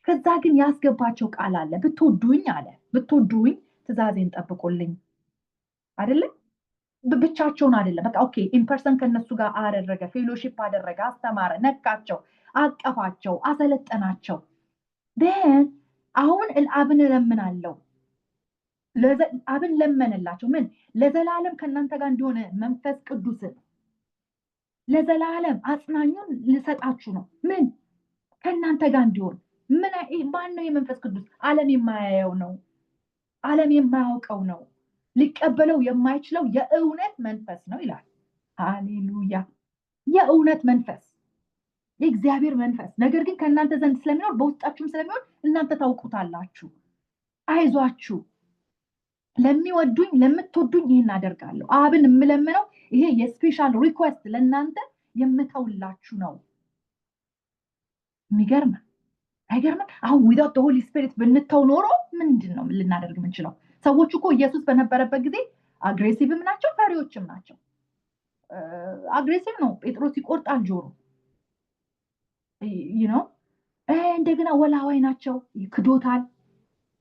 Speaker 1: ከዛ ግን ያስገባቸው ቃል አለ። ብትወዱኝ አለ፣ ብትወዱኝ ትእዛዜን ጠብቁልኝ አይደለም? ብቻቸውን አይደለም። በቃ ኦኬ ኢንፐርሰን ከነሱ ጋር አደረገ፣ ፌሎሺፕ አደረገ፣ አስተማረ፣ ነካቸው፣ አቀፋቸው፣ አሰለጠናቸው። ደን አሁን አብን እለምናለሁ። አብን ለመነላቸው። ምን? ለዘላለም ከእናንተ ጋር እንዲሆነ መንፈስ ቅዱስን ለዘላለም አጽናኙን ልሰጣችሁ ነው። ምን? ከእናንተ ጋር እንዲሆን። ማን ነው የመንፈስ ቅዱስ? ዓለም የማያየው ነው። ዓለም የማያውቀው ነው። ሊቀበለው የማይችለው የእውነት መንፈስ ነው ይላል። ሃሌሉያ! የእውነት መንፈስ፣ የእግዚአብሔር መንፈስ። ነገር ግን ከእናንተ ዘንድ ስለሚኖር በውስጣችሁም ስለሚሆን እናንተ ታውቁታላችሁ። አይዟችሁ፣ ለሚወዱኝ ለምትወዱኝ ይህን አደርጋለሁ። አብን የምለምነው ይሄ የስፔሻል ሪኩዌስት ለእናንተ የምተውላችሁ ነው። የሚገርም አይገርምም? አሁን ዊዛውት ዘ ሆሊ ስፒሪት ብንተው ኖሮ ምንድን ነው ልናደርግ የምንችለው? ሰዎች እኮ ኢየሱስ በነበረበት ጊዜ አግሬሲቭም ናቸው፣ ፈሪዎችም ናቸው። አግሬሲቭ ነው። ጴጥሮስ ይቆርጣል ጆሮ። እንደገና ወላዋይ ናቸው፣ ይክዶታል።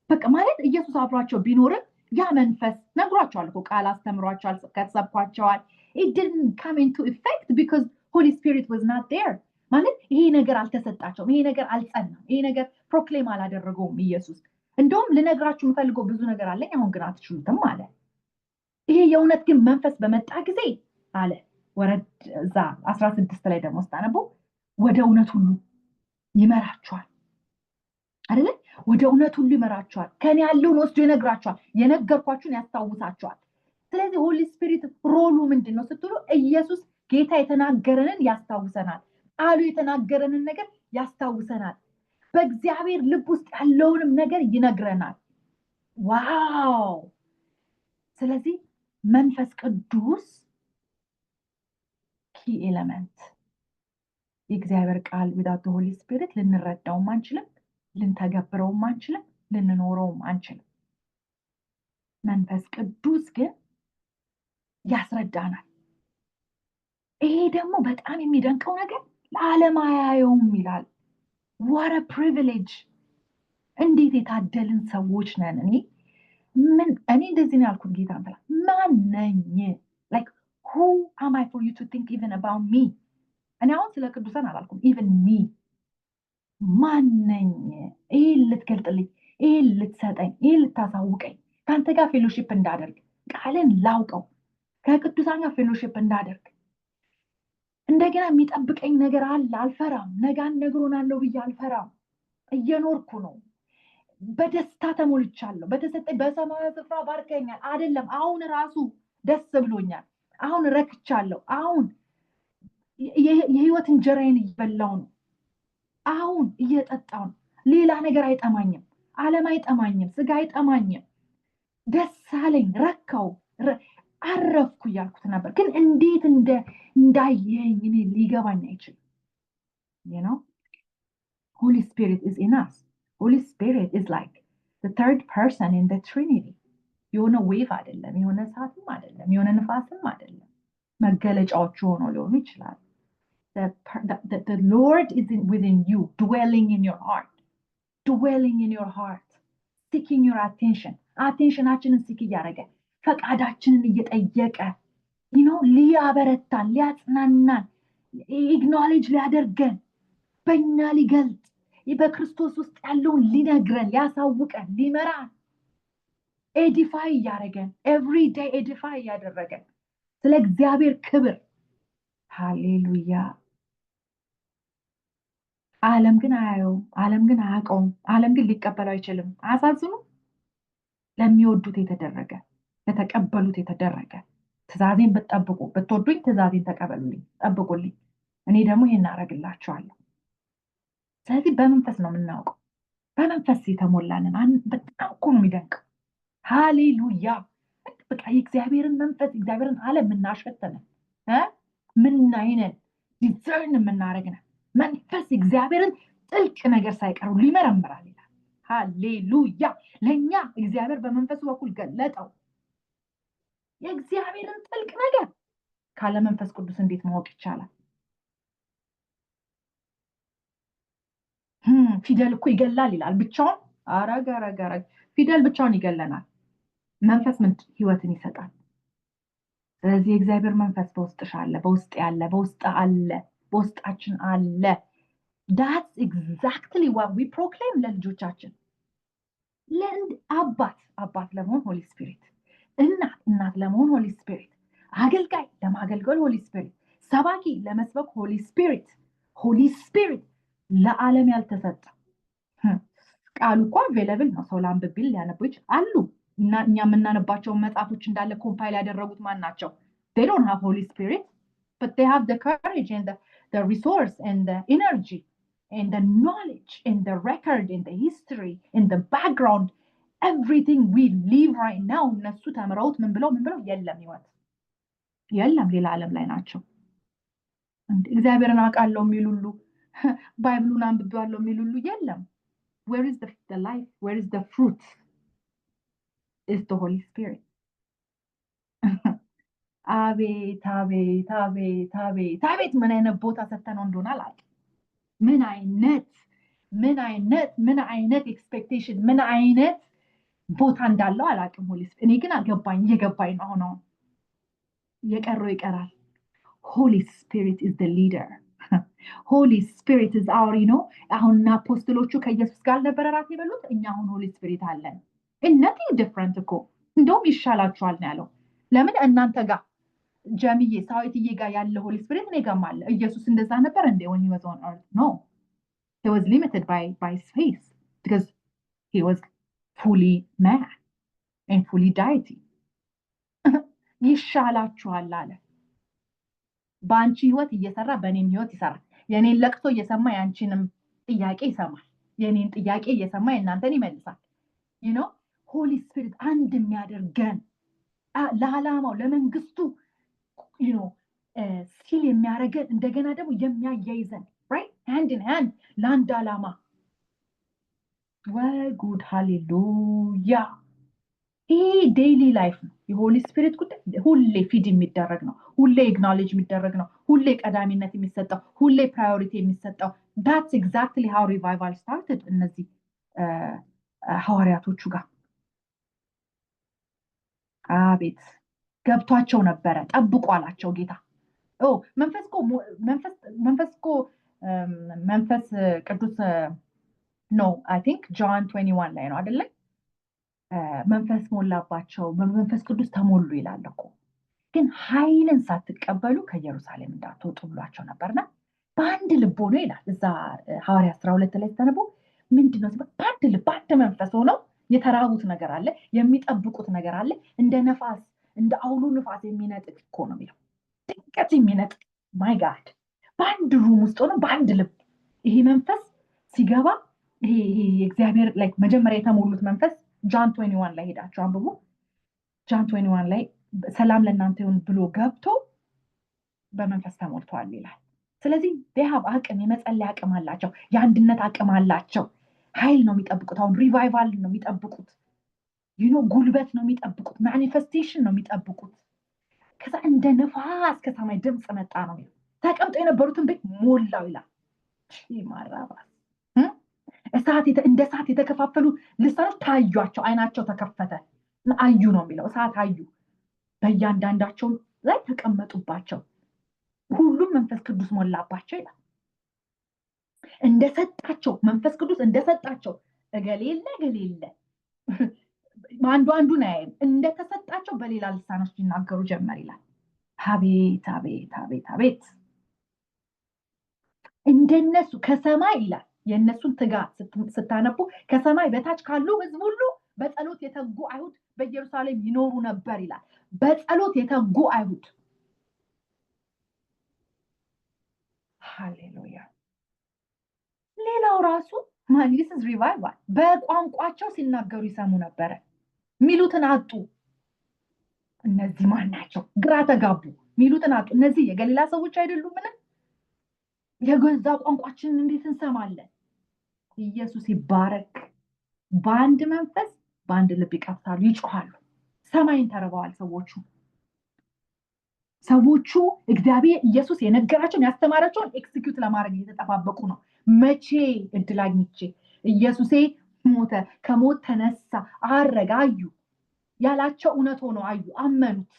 Speaker 1: በቃ ማለት ኢየሱስ አብሯቸው ቢኖርም ያ መንፈስ ነግሯቸዋል እኮ፣ ቃል አስተምሯቸዋል፣ ከተሰብኳቸዋል። it didn't come into effect because Holy Spirit was not there። ማለት ይሄ ነገር አልተሰጣቸውም፣ ይሄ ነገር አልጸናም፣ ይሄ ነገር ፕሮክሌም አላደረገውም ኢየሱስ። እንደውም ልነግራችሁ የምፈልገው ብዙ ነገር አለኝ፣ አሁን ግን አትችሉትም አለ። ይሄ የእውነት ግን መንፈስ በመጣ ጊዜ አለ ወረድ እዛ 16 ላይ ደግሞ ስታነቡ ወደ እውነት ሁሉ ይመራችኋል አይደለ? ወደ እውነት ሁሉ ይመራችኋል፣ ከኔ ያለውን ወስዶ ይነግራችኋል፣ የነገርኳችሁን ያስታውሳችኋል። ስለዚህ ሆሊ ስፒሪት ሮሉ ምንድን ነው ስትሉ፣ ኢየሱስ ጌታ የተናገረንን ያስታውሰናል፣ ቃሉ የተናገረንን ነገር ያስታውሰናል፣ በእግዚአብሔር ልብ ውስጥ ያለውንም ነገር ይነግረናል። ዋው! ስለዚህ መንፈስ ቅዱስ ኪ ኤለመንት፣ የእግዚአብሔር ቃል ዊዛውት ዘ ሆሊ ስፒሪት ልንረዳውም አንችልም፣ ልንተገብረውም አንችልም፣ ልንኖረውም አንችልም። መንፈስ ቅዱስ ግን ያስረዳናል። ይሄ ደግሞ በጣም የሚደንቀው ነገር ለዓለም አያየውም ይላል። what a privilege! እንዴት የታደልን ሰዎች ነን። እኔ እንደዚህ ነው ያልኩት ጌታ እንትና ማን ነኝ? like who am I for you to think even about me? እኔ አሁን ስለ ቅዱሳን አላልኩም። even me ማን ነኝ? ይሄን ልትገልጥልኝ፣ ይሄን ልትሰጠኝ፣ ይሄን ልታሳውቀኝ፣ ከአንተ ጋር ፌሎሺፕ እንዳደርግ፣ ቃልን ላውቀው፣ ከቅዱሳን ጋር ፌሎሺፕ እንዳደርግ፣ እንደገና የሚጠብቀኝ ነገር አለ። አልፈራም። ነጋን ነግሮናለሁ ብዬ አልፈራም። እየኖርኩ ነው። በደስታ ተሞልቻለሁ። በተሰጠኝ በሰማያዊ ስፍራ ባርከኛል። አይደለም አሁን ራሱ ደስ ብሎኛል። አሁን ረክቻለሁ። አሁን የህይወት እንጀራዬን እየበላው ነው። አሁን እየጠጣው ነው። ሌላ ነገር አይጠማኝም። ዓለም አይጠማኝም። ስጋ አይጠማኝም። ደስ አለኝ፣ ረካው፣ አረፍኩ እያልኩት ነበር። ግን እንዴት እንዳየኝ እኔ ሊገባኝ አይችልም። you know. Holy Spirit is in us. Holy Spirit is like the third person in the Trinity. የሆነ ዌቭ አይደለም፣ የሆነ እሳትም አይደለም፣ የሆነ ንፋስም አይደለም። መገለጫዎቹ ሆነው ሊሆኑ ይችላል። The Lord is within you, dwelling in your heart, dwelling in your heart, seeking your attention. አቴንሽናችንን ሲክ እያደረገ ፈቃዳችንን እየጠየቀ ሊያበረታን፣ ሊያጽናናን፣ ኢግኖሌጅ ሊያደርገን፣ በእኛ ሊገልጥ፣ በክርስቶስ ውስጥ ያለውን ሊነግረን፣ ሊያሳውቀን፣ ሊመራን፣ ኤዲፋይ እያደረገን፣ ኤቭሪ ዴይ ኤዲፋይ እያደረገን ስለ እግዚአብሔር ክብር። ሃሌሉያ። ዓለም ግን አያየውም፣ ዓለም ግን አያውቀውም፣ ዓለም ግን ሊቀበለው አይችልም። አያሳዝኑ? ለሚወዱት የተደረገ፣ ለተቀበሉት የተደረገ። ትእዛዜን ብትጠብቁ፣ ብትወዱኝ ትእዛዜን ተቀበሉልኝ፣ ጠብቁልኝ፣ እኔ ደግሞ ይሄን አደርግላችኋለሁ። ስለዚህ በመንፈስ ነው የምናውቀው። በመንፈስ የተሞላንን በጣም እኮ ነው የሚደንቀው። ሃሌሉያ። በቃ የእግዚአብሔርን መንፈስ፣ እግዚአብሔርን ዓለም የምናሸተነን ምናይነን፣ ዲዘርን የምናደርግነን መንፈስ እግዚአብሔርን ጥልቅ ነገር ሳይቀሩ ሊመረምራል ይላል። ሃሌሉያ። ለእኛ እግዚአብሔር በመንፈሱ በኩል ገለጠው። የእግዚአብሔርን ጥልቅ ነገር ካለ መንፈስ ቅዱስ እንዴት ማወቅ ይቻላል? ፊደል እኮ ይገላል ይላል ብቻውን። አረገረገረ ፊደል ብቻውን ይገለናል። መንፈስ ምን ህይወትን ይሰጣል። ስለዚህ የእግዚአብሔር መንፈስ በውስጥሽ አለ፣ በውስጥ ያለ፣ በውስጥ አለ፣ በውስጣችን አለ። that's exactly what we proclaim ለልጆቻችን። አባት ለመሆን ሆሊ ስፒሪት፣ እናት ለመሆን ሆሊ ስፒሪት፣ አገልጋይ ለማገልገል ሆሊ ስፒሪት፣ ሰባኪ ለመስበክ ሆሊ ስፒሪት። ሆሊ ስፒሪት ለዓለም ያልተሰጠ ቃሉ እኮ አቬለብል ነው። ሰው ላንብብል ሊያነቡ አሉ። እና እኛ የምናነባቸውን መጽሐፎች እንዳለ ኮምፓይል ያደረጉት ማን ናቸው? they don't have Holy Spirit, but they have the courage and the resource and the energy and the knowledge and the record and the history and the background, everything we live right now. እነሱ ተምረውት ምን ብለው የለም ህይወት የለም፣ ሌላ ዓለም ላይ ናቸው። እግዚአብሔርን አውቃለሁ የሚሉሉ፣ ባይብሉን አንብቤዋለሁ የሚሉሉ የለም። where is the life? where is the fruit? is the Holy Spirit. አቤት አቤት አቤት አቤት አቤት ምን አይነት ቦታ ሰተነው እንደሆነ አላውቅም። ምን አይነት ኤክስፔክቴሽን፣ ምን አይነት ቦታ እንዳለው አላውቅም። ሆሊ ስፒሪት እኔ ግን እየገባኝ ነው። አሁን የቀረው ይቀራል። Holy Spirit is the leader. Holy Spirit is our አሁን አፖስቶሎቹ ከኢየሱስ ጋር ነበር ራት የበሉት። እኛ አሁን ሆሊ ስፒሪት አለን። nothing different እኮ እንደውም ይሻላችኋል ነው ያለው። ለምን እናንተ ጋር ጀምዬ ሳዊትዬ ጋር ያለ ሆሊ ስፒሪት እኔ ጋርም አለ። ኢየሱስ እንደዛ ነበር እንዴ? when he was on earth? No, he was limited by space because he was fully man and fully deity. ይሻላችኋል አለ። በአንቺ ህይወት እየሰራ በእኔም ህይወት ይሰራል። የኔን ለቅሶ እየሰማ የአንቺንም ጥያቄ ይሰማል። የኔን ጥያቄ እየሰማ የእናንተን ይመልሳል። ሆሊ ስፒሪት አንድ የሚያደርገን ለዓላማው ለመንግስቱ ሲል የሚያደርገን እንደገና ደግሞ የሚያያይዘን right hand in hand ለአንድ ዓላማ። ወይ ጉድ! ሃሌሉያ! ይሄ ዴይሊ ላይፍ ነው። የሆሊ ስፒሪት ጉዳይ ሁሌ ፊድ የሚደረግ ነው። ሁሌ ኤግኖሌጅ የሚደረግ ነው። ሁሌ ቀዳሚነት የሚሰጠው፣ ሁሌ ፕራዮሪቲ የሚሰጠው። that's exactly how revival started እነዚህ ሐዋርያቶቹ ጋር። አቤት ገብቷቸው ነበረ። ጠብቁ አላቸው ጌታ። መንፈስ ቅዱስ ነው አይ ቲንክ ጆን 21 ላይ ነው አይደለ? መንፈስ ሞላባቸው፣ በመንፈስ ቅዱስ ተሞሉ ይላል እኮ። ግን ኃይልን ሳትቀበሉ ከኢየሩሳሌም እንዳትወጡ ብሏቸው ነበርና በአንድ ልብ ሆኖ ይላል እዛ ሐዋርያ 12 ላይ ተነቦ ምንድነው በአንድ ልብ በአንድ መንፈስ ሆነው የተራቡት ነገር አለ፣ የሚጠብቁት ነገር አለ። እንደ ነፋስ እንደ አውሎ ነፋስ የሚነጥቅ እኮ ነው የሚለው። ድንገት የሚነጥቅ ማይ ጋድ! በአንድ ሩም ውስጥ ሆነ በአንድ ልብ ይሄ መንፈስ ሲገባ ይሄ የእግዚአብሔር ላይ መጀመሪያ የተሞሉት መንፈስ ጆን 21 ላይ ሄዳችሁ አንብቡ። ጆን 21 ላይ ሰላም ለእናንተ ይሁን ብሎ ገብቶ በመንፈስ ተሞልቷል ይላል። ስለዚህ ዴሃብ አቅም፣ የመጸለይ አቅም አላቸው፣ የአንድነት አቅም አላቸው። ኃይል ነው የሚጠብቁት። አሁን ሪቫይቫል ነው የሚጠብቁት፣ ጉልበት ነው የሚጠብቁት፣ ማኒፌስቴሽን ነው የሚጠብቁት። ከዛ እንደ ነፋስ ከሰማይ ድምፅ መጣ ነው የሚለው። ተቀምጦ የነበሩትን ቤት ሞላው ይላል። ማራባት እንደ እሳት የተከፋፈሉ ልሳኖች ታዩአቸው፣ አይናቸው ተከፈተ፣ አዩ ነው የሚለው። እሳት አዩ፣ በእያንዳንዳቸው ላይ ተቀመጡባቸው፣ ሁሉም መንፈስ ቅዱስ ሞላባቸው ይላል። እንደሰጣቸው መንፈስ ቅዱስ እንደሰጣቸው እገሌለ አንዱ አንዱን አያይም፣ እንደተሰጣቸው በሌላ ልሳኖች ሊናገሩ ጀመር ይላል። አቤት አቤት አቤት አቤት! እንደነሱ ከሰማይ ይላል የእነሱን ትጋት ስታነቡ ከሰማይ በታች ካሉ ህዝብ ሁሉ በጸሎት የተጉ አይሁድ በኢየሩሳሌም ይኖሩ ነበር ይላል። በጸሎት የተጉ አይሁድ። ሃሌሉያ! ሌላው ራሱ ማንሊስስ ሪቫይቫል በቋንቋቸው ሲናገሩ ይሰሙ ነበረ። ሚሉትን አጡ። እነዚህ ማን ናቸው? ግራ ተጋቡ። ሚሉትን አጡ። እነዚህ የገሊላ ሰዎች አይደሉምን? የገዛ ቋንቋችንን እንዴት እንሰማለን? ኢየሱስ ይባረክ። በአንድ መንፈስ በአንድ ልብ ይቀፍታሉ፣ ይጮሃሉ። ሰማይን ተርበዋል ሰዎቹ እግዚአብሔር ኢየሱስ የነገራቸውን ያስተማራቸውን ኤክስኪዩት ለማድረግ እየተጠባበቁ ነው። መቼ እድል አግኝቼ ኢየሱሴ ሞተ፣ ከሞት ተነሳ፣ አረገ፣ አዩ ያላቸው እውነት ሆኖ አዩ፣ አመኑት።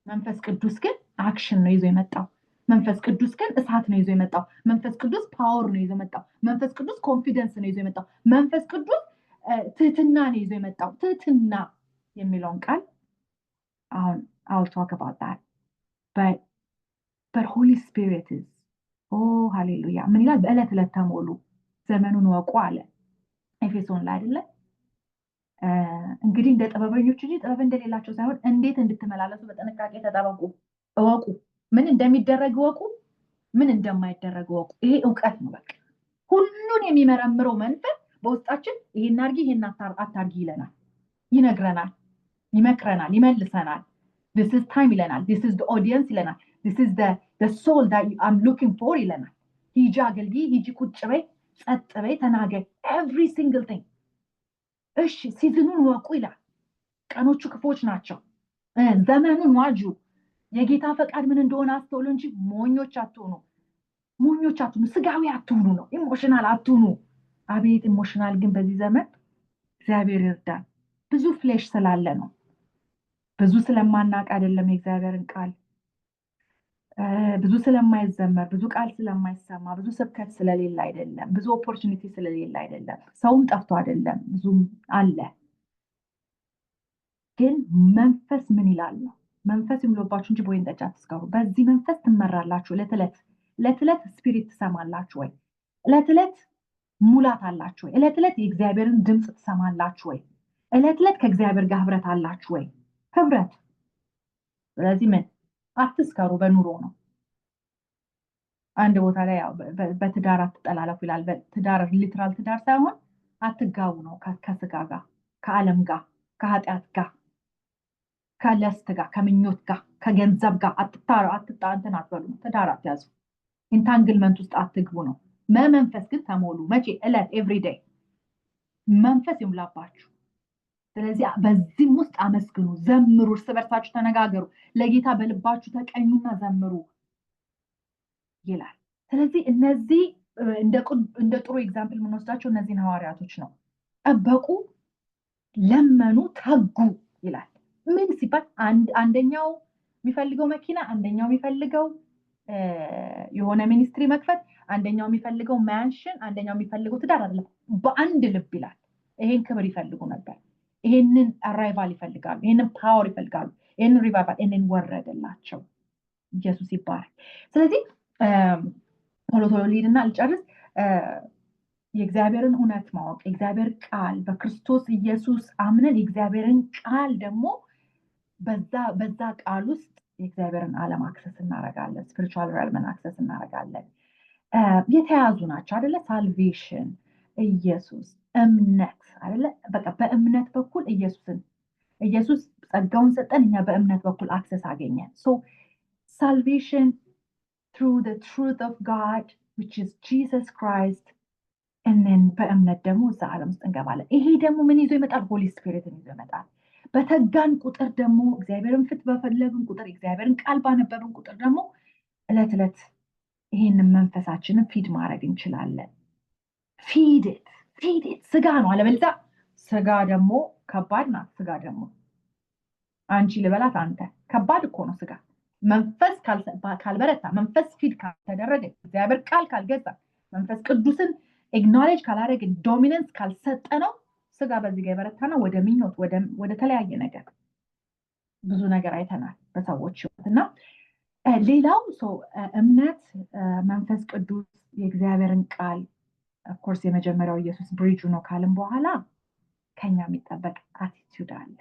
Speaker 1: መንፈስ ቅዱስ ግን አክሽን ነው ይዞ የመጣው። መንፈስ ቅዱስ ግን እሳት ነው ይዞ የመጣው። መንፈስ ቅዱስ ፓወር ነው ይዞ የመጣው። መንፈስ ቅዱስ ኮንፊደንስ ነው ይዞ የመጣው። መንፈስ ቅዱስ ትህትና ነው ይዞ የመጣው። ትህትና የሚለውን ቃል አሁን I'll talk about that. But Holy Spirit is, oh hallelujah, ምን ይላል? በዕለት ዕለት ተሞሉ፣ ዘመኑን ወቁ አለ ኤፌሶን ላይ አይደለ? እንግዲህ እንደ ጥበበኞች እንጂ ጥበብ እንደሌላቸው ሳይሆን እንዴት እንድትመላለሱ በጥንቃቄ ተጠበቁ፣ እወቁ። ምን እንደሚደረግ እወቁ፣ ምን እንደማይደረግ እወቁ። ይሄ እውቀት ነው። በቃ ሁሉን የሚመረምረው መንፈስ በውስጣችን ይሄን አድርጊ፣ ይሄን አታርጊ ይለናል፣ ይነግረናል፣ ይመክረናል፣ ይመልሰናል። This is time ይለናል። This is the audience ይለናል። This is the soul that I'm looking for ይለናል። ሂጂ አገልግይ፣ ሂጂ ቁጭ በይ፣ ጸጥ በይ፣ ተናገር፣ every single thing። እሺ ሲዝኑን ወቁ ይላል። ቀኖቹ ክፎች ናቸው፣ ዘመኑን ዋጁ። የጌታ ፈቃድ ምን እንደሆነ አስተውሉ እንጂ ሞኞች አትሁኑ። ስጋዊ አትሁኑ ነው። ኢሞሽናል አትሁኑ። አቤት ኢሞሽናል ግን በዚህ ዘመን እግዚአብሔር ይርዳል። ብዙ ፍሌሽ ስላለ ነው። ብዙ ስለማናቅ አይደለም። የእግዚአብሔርን ቃል ብዙ ስለማይዘመር፣ ብዙ ቃል ስለማይሰማ፣ ብዙ ስብከት ስለሌለ አይደለም። ብዙ ኦፖርቹኒቲ ስለሌለ አይደለም። ሰውም ጠፍቶ አይደለም፣ ብዙም አለ። ግን መንፈስ ምን ይላል ነው? መንፈስ ይሙላባችሁ እንጂ በወይን ጠጅ አትስከሩ። በዚህ መንፈስ ትመራላችሁ። ዕለት ዕለት ስፒሪት ትሰማላችሁ ወይ? ዕለት ዕለት ሙላት አላችሁ ወይ? ዕለት ዕለት የእግዚአብሔርን ድምፅ ትሰማላችሁ ወይ? ዕለት ዕለት ከእግዚአብሔር ጋር ህብረት አላችሁ ወይ? ህብረት። ስለዚህ ምን አትስከሩ፣ በኑሮ ነው። አንድ ቦታ ላይ ያው በትዳር አትጠላለፉ ይላል። በትዳር ሊትራል ትዳር ሳይሆን አትጋቡ ነው። ከስጋ ጋር፣ ከዓለም ጋር፣ ከኃጢአት ጋር፣ ከለስት ጋር፣ ከምኞት ጋር፣ ከገንዘብ ጋር እንትን አትበሉ ነው። ትዳር አትያዙ። ኢንታንግልመንት ውስጥ አትግቡ ነው። መንፈስ ግን ተሞሉ። መቼ? ዕለት ኤቭሪዴይ መንፈስ ይሙላባችሁ። ስለዚህ በዚህም ውስጥ አመስግኑ፣ ዘምሩ፣ እርስ በርሳችሁ ተነጋገሩ፣ ለጌታ በልባችሁ ተቀኙና ዘምሩ ይላል። ስለዚህ እነዚህ እንደ ጥሩ ኤግዛምፕል የምንወስዳቸው እነዚህን ሐዋርያቶች ነው። ጠበቁ፣ ለመኑ፣ ተጉ ይላል። ምን ሲባል አንደኛው የሚፈልገው መኪና፣ አንደኛው የሚፈልገው የሆነ ሚኒስትሪ መክፈት፣ አንደኛው የሚፈልገው ማንሽን፣ አንደኛው የሚፈልገው ትዳር አይደለም፣ በአንድ ልብ ይላል። ይሄን ክብር ይፈልጉ ነበር። ይሄንን አራይቫል ይፈልጋሉ። ይሄንን ፓወር ይፈልጋሉ። ይሄንን ሪቫይቫል ይሄንን ወረደላቸው። ኢየሱስ ይባረክ። ስለዚህ ቶሎ ሊድና ልጨርስ። የእግዚአብሔርን እውነት ማወቅ፣ የእግዚአብሔር ቃል በክርስቶስ ኢየሱስ አምነን የእግዚአብሔርን ቃል ደግሞ በዛ ቃል ውስጥ የእግዚአብሔርን ዓለም አክሰስ እናደርጋለን። ስፒሪቹዋል realm አክሰስ እናደርጋለን። የተያዙ ናቸው አይደለ? ሳልቬሽን፣ ኢየሱስ፣ እምነት አይደለ? በቃ በእምነት በኩል ኢየሱስ ጸጋውን ሰጠን፣ እኛ በእምነት በኩል አክሰስ አገኘን። ሶ ሳልቬሽን through the truth of God, which is Jesus Christ. And then በእምነት ደግሞ እዛ ዓለም ውስጥ እንገባለን። ይሄ ደግሞ ምን ይዞ ይመጣል? ሆሊ ስፒሪትን ይዞ ይመጣል። በተጋን ቁጥር ደግሞ እግዚአብሔርን ፊት በፈለግን ቁጥር እግዚአብሔርን ቃል ባነበብን ቁጥር ደግሞ ዕለት ዕለት ይሄንን መንፈሳችንን ፊድ ማድረግ እንችላለን። ፊድ ኢት ስጋ ነው። አለበለዚያ ስጋ ደግሞ ከባድ ናት። ስጋ ደግሞ አንቺ ልበላት አንተ ከባድ እኮ ነው ስጋ። መንፈስ ካልበረታ፣ መንፈስ ፊድ ካልተደረገ፣ እግዚአብሔር ቃል ካልገዛ፣ መንፈስ ቅዱስን ኤግኖሌጅ ካላደረግን፣ ዶሚነንስ ካልሰጠነው ስጋ በዚህ ጋር የበረታና ወደ ምኞት ወደ ተለያየ ነገር ብዙ ነገር አይተናል በሰዎች ህይወትና ሌላው እምነት፣ መንፈስ ቅዱስ፣ የእግዚአብሔርን ቃል ኦፍኮርስ የመጀመሪያው ኢየሱስ ብሪጁ ነው ካልን በኋላ ከኛ የሚጠበቅ አቲቲዩድ አለ።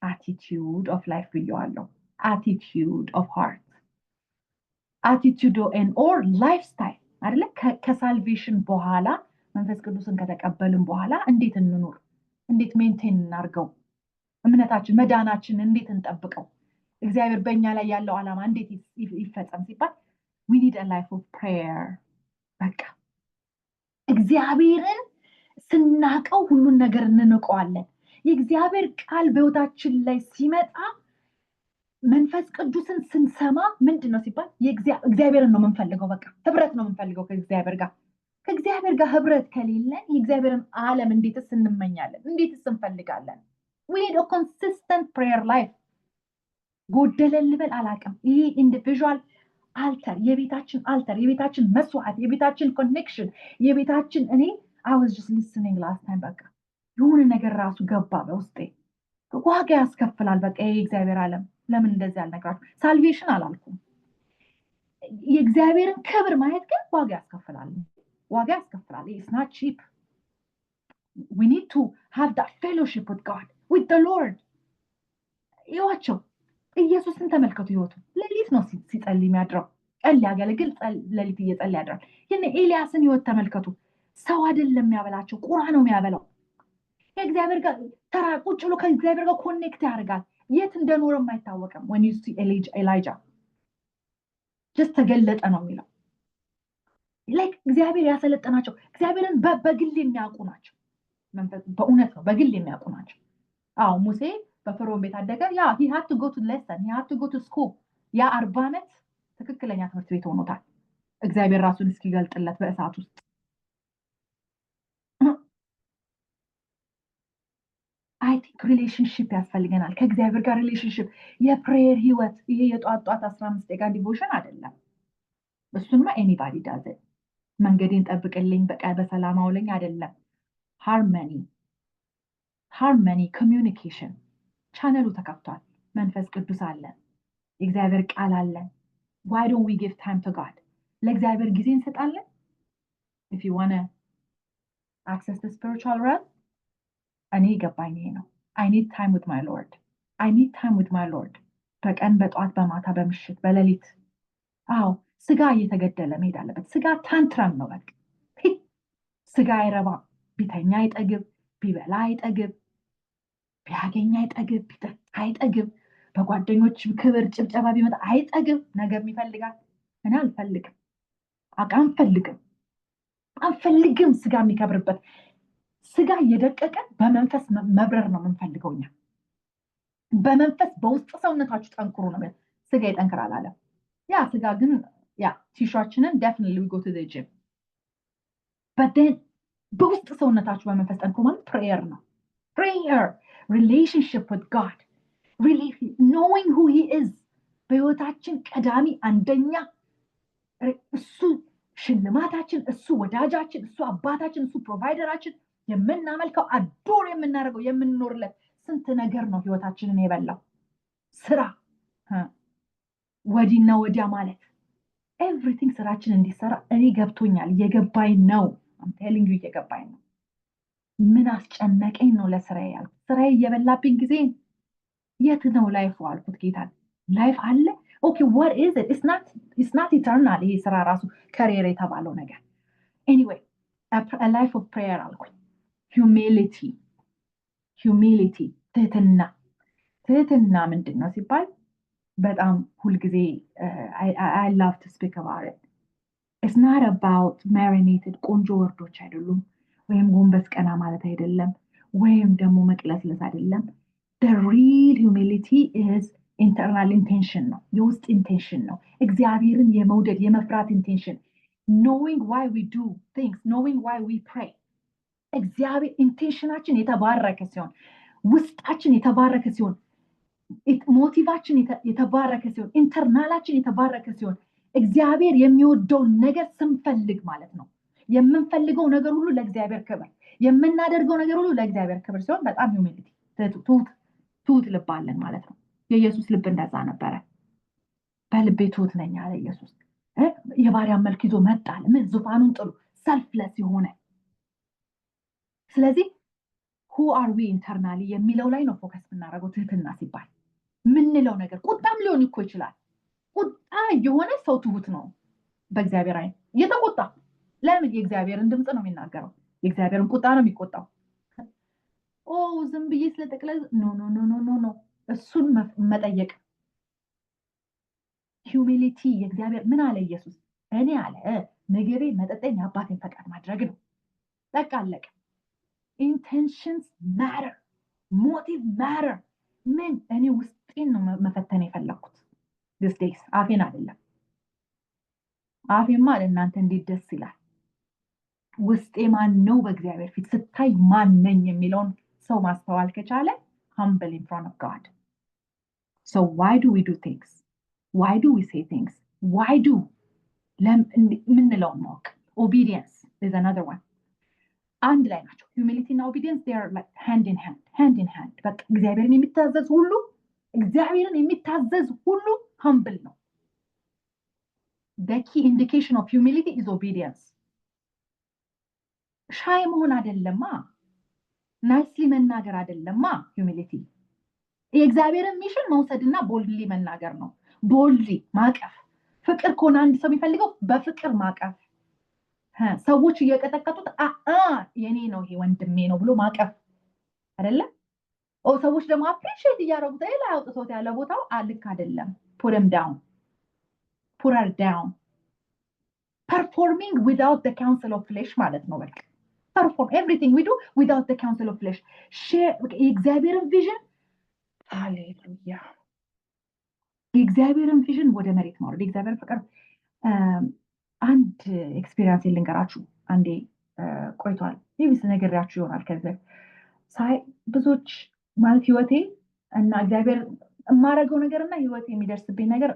Speaker 1: attitude of life ብየዋለሁ። attitude of heart, attitude or lifestyle አይደለ? ከሳልቬሽን በኋላ መንፈስ ቅዱስን ከተቀበልን በኋላ እንዴት እንኑር፣ እንዴት ሜንቴን እናርገው፣ እምነታችን መዳናችን እንዴት እንጠብቀው፣ እግዚአብሔር በእኛ ላይ ያለው ዓላማ እንዴት ይፈጸም ሲባል we need a life of prayer። በቃ እግዚአብሔርን ስናቀው ሁሉን ነገር እንንቀዋለን። የእግዚአብሔር ቃል በህይወታችን ላይ ሲመጣ መንፈስ ቅዱስን ስንሰማ ምንድነው ሲባል እግዚአብሔርን ነው የምንፈልገው። በቃ ህብረት ነው የምንፈልገው ከእግዚአብሔር ጋር። ከእግዚአብሔር ጋር ህብረት ከሌለን የእግዚአብሔርን ዓለም እንዴትስ እንመኛለን? እንዴትስ እንፈልጋለን? we need a consistent prayer life። ጎደለን ልበል አላውቅም። ይሄ ኢንዲቪዥዋል አልተር፣ የቤታችን መስዋዕት፣ የቤታችን ኮኔክሽን፣ የቤታችን እኔ I was just listening last time በቃ የሆነ ነገር ራሱ ገባ በውስጤ። ዋጋ ያስከፍላል። በቃ የእግዚአብሔር ዓለም ለምን እንደዚህ አልነግራችሁ? ሳልቬሽን አላልኩም። የእግዚአብሔርን ክብር ማየት ግን ዋጋ ያስከፍላል። It's not cheap. We need to have that fellowship with God, with the Lord። ይዋቸው ኢየሱስን ተመልከቱ። ህይወቱ ሌሊት ነው ሲጸልይ የሚያድረው። ቀን ሊያገለግል ሌሊት እየጸለየ ያድራል። ይሄን ኤልያስን ህይወት ተመልከቱ። ሰው አይደለም የሚያበላቸው፣ ቁራ ነው የሚያበላው። ከእግዚአብሔር ጋር ተራ ቁጭ ብሎ ከእግዚአብሔር ጋር ኮኔክት ያደርጋል። የት እንደኖረም አይታወቅም። when you see Elijah just ተገለጠ ነው የሚለው። like እግዚአብሔር ያሰለጠናቸው እግዚአብሔርን በግል የሚያውቁ ናቸው። በእውነት ነው በግል የሚያውቁ ናቸው። አዎ ሙሴ በፈርዖን ቤት አደገ። he had to go to lesson, he had to go to school። 40 ዓመት ትክክለኛ ትምህርት ቤት ሆኖታል እግዚአብሔር ራሱን እስኪገልጥለት በእሳት ውስጥ። I think ሪሌሽንሺፕ ያስፈልገናል ከእግዚአብሔር ጋር ሪሌሽንሺፕ። የፕሬየር ህይወት ይሄ የጧት 15 ደቂቃ ዲቮሽን አይደለም። እሱንማ ኤኒባዲ ዳዝ። መንገዴን ጠብቅልኝ በቃ በሰላም አውለኝ አይደለም። ሃርመኒ ኮሚዩኒኬሽን ቻነሉ ተከፍቷል። መንፈስ ቅዱስ አለ፣ የእግዚአብሔር ቃል አለ። why don't we give time to God? ለእግዚአብሔር ጊዜ እንሰጣለን። if you want to access the spiritual realm እኔ ገባኝ ይሄ ነው። I need time with my Lord። በቀን በጧት በማታ በምሽት በሌሊት። አዎ ስጋ እየተገደለ መሄድ አለበት። ስጋ ታንትራም ነው በቃ። ስጋ አይረባም። ቢተኛ አይጠግብ፣ ቢበላ አይጠግብ፣ ቢያገኝ አይጠግብ፣ ቢጠጣ አይጠግብ፣ በጓደኞች ክብር ጭብጨባ ቢመጣ አይጠግብ። ነገም ይፈልጋል። እኔ አንፈልግም ስጋ የሚከብርበት። ስጋ እየደቀቀ በመንፈስ መብረር ነው የምንፈልገው እኛ። በመንፈስ በውስጥ ሰውነታችሁ ጠንክሩ ነው። ስጋ ይጠንክራል አለ። ስጋ ግን ቲሹአችንን definitely we go to the gym but then በውስጥ ሰውነታችሁ በመንፈስ ጠንክሩ ማለት prayer ነው። prayer, relationship with God, really knowing who he is። በህይወታችን ቀዳሚ አንደኛ እሱ ሽልማታችን፣ እሱ ወዳጃችን፣ እሱ አባታችን፣ እሱ ፕሮቫይደራችን፣ የምናመልከው አዶር የምናደርገው የምንኖርለት ስንት ነገር ነው ህይወታችንን የበላው። ስራ ወዲና ወዲያ ማለት ኤቭሪቲንግ ስራችን እንዲሰራ እኔ ገብቶኛል፣ እየገባኝ ነው። I'm telling you እየገባኝ ነው። ምን አስጨነቀኝ ነው ለስራዬ ያልኩት። ስራዬ እየበላብኝ ጊዜ የት ነው ላይፍ አልኩት። ጌታ ላይፍ አለ። okay what is it? it's not eternal። ይሄ ስራ ራሱ ካሪየር የተባለው ነገር anyway a life of prayer አልኩኝ። humility ትህትና ምንድን ነው ሲባል በጣም ሁልጊዜ I love to speak about it. It's not about marinated ቆንጆ ወርዶች አይደሉም፣ ወይም ጎንበስ ቀና ማለት አይደለም፣ ወይም ደግሞ መቅለስለስ አይደለም። The real humility is internal intention ነው፣ የውስጥ intention ነው። እግዚአብሔርን የመውደድ የመፍራት intention, knowing why we do things, knowing why we pray. እግዚአብሔር ኢንቴንሽናችን የተባረከ ሲሆን፣ ውስጣችን የተባረከ ሲሆን፣ ሞቲቫችን የተባረከ ሲሆን፣ ኢንተርናላችን የተባረከ ሲሆን፣ እግዚአብሔር የሚወደውን ነገር ስንፈልግ ማለት ነው። የምንፈልገው ነገር ሁሉ ለእግዚአብሔር ክብር፣ የምናደርገው ነገር ሁሉ ለእግዚአብሔር ክብር ሲሆን በጣም ሂዩሚሊቲ ትሁት ልብ አለን ማለት ነው። የኢየሱስ ልብ እንደዛ ነበረ። በልቤ ትሁት ነኝ አለ ኢየሱስ። የባሪያ መልክ ይዞ መጣ። ምን ዙፋኑን ጥሉ ሰልፍለስ የሆነ። ስለዚህ who are we internally የሚለው ላይ ነው ፎከስ የምናደርገው። ትህትና ሲባል ምንለው ነገር ቁጣም ሊሆን እኮ ይችላል። ቁጣ የሆነ ሰው ትሁት ነው በእግዚአብሔር አይን። እየተቆጣ ለምን? የእግዚአብሔርን ድምፅ ነው የሚናገረው፣ የእግዚአብሔርን ቁጣ ነው የሚቆጣው። ዝም ብዬ ስለጠቅለል ኖ እሱን መጠየቅ። ሂዩሚሊቲ የእግዚአብሔር ምን አለ ኢየሱስ? እኔ አለ ምግቤ መጠጤን የአባቴን ፈቃድ ማድረግ ነው። በቃ አለቀ። ኢንቴንሽንስ ማተር፣ ሞቲቭ ማተር። ምን እኔ ውስጤን ነው መፈተን የፈለኩት this days፣ አፌን አይደለም። አፌማ ለእናንተ እንዴት ደስ ይላል። ውስጤ ማን ነው በእግዚአብሔር ፊት ስታይ ማን ነኝ የሚለውን ሰው ማስተዋል ከቻለ humble in front of God. So why do we do things? Why do we say things? Why do ምንለው ማወቅ። obedience is another one. አንድ ላይ ናቸው። humility እና obedience, they are like hand in hand. በቃ እግዚአብሔርን የሚታዘዝ ሁሉ humble ነው። The key indication of humility is obedience. ሻይ መሆን አይደለማ፣ ናይስሊ መናገር አይደለማ humility። የእግዚአብሔርን ሚሽን መውሰድና ቦልድሊ መናገር ነው። ቦልድሊ ማቀፍ። ፍቅር ከሆነ አንድ ሰው የሚፈልገው በፍቅር ማቀፍ። ሰዎች እየቀጠቀጡት የኔ ነው ይሄ ወንድሜ ነው ብሎ ማቀፍ አይደለ? ሰዎች ደግሞ አፕሪሺየት እያደረጉት ላይ አውጥቶት ያለ ቦታው ልክ አይደለም። put her down. Performing without the counsel of flesh ማለት ነው። በቃ perform everything we do without the counsel of flesh. share የእግዚአብሔርን ቪዥን ሃሌሉያ፣ የእግዚአብሔርን ቪዥን ወደ መሬት ማውረድ፣ የእግዚአብሔር ፍቅር። አንድ ኤክስፒሪየንስ ልንገራችሁ። አንዴ ቆይቷል ይህስ ነግሬያችሁ ይሆናል። ከዚህ ሳይ ብዙዎች ማለት ህይወቴ እና እግዚአብሔር የማረገው ነገርና ህይወቴ የሚደርስብኝ ነገር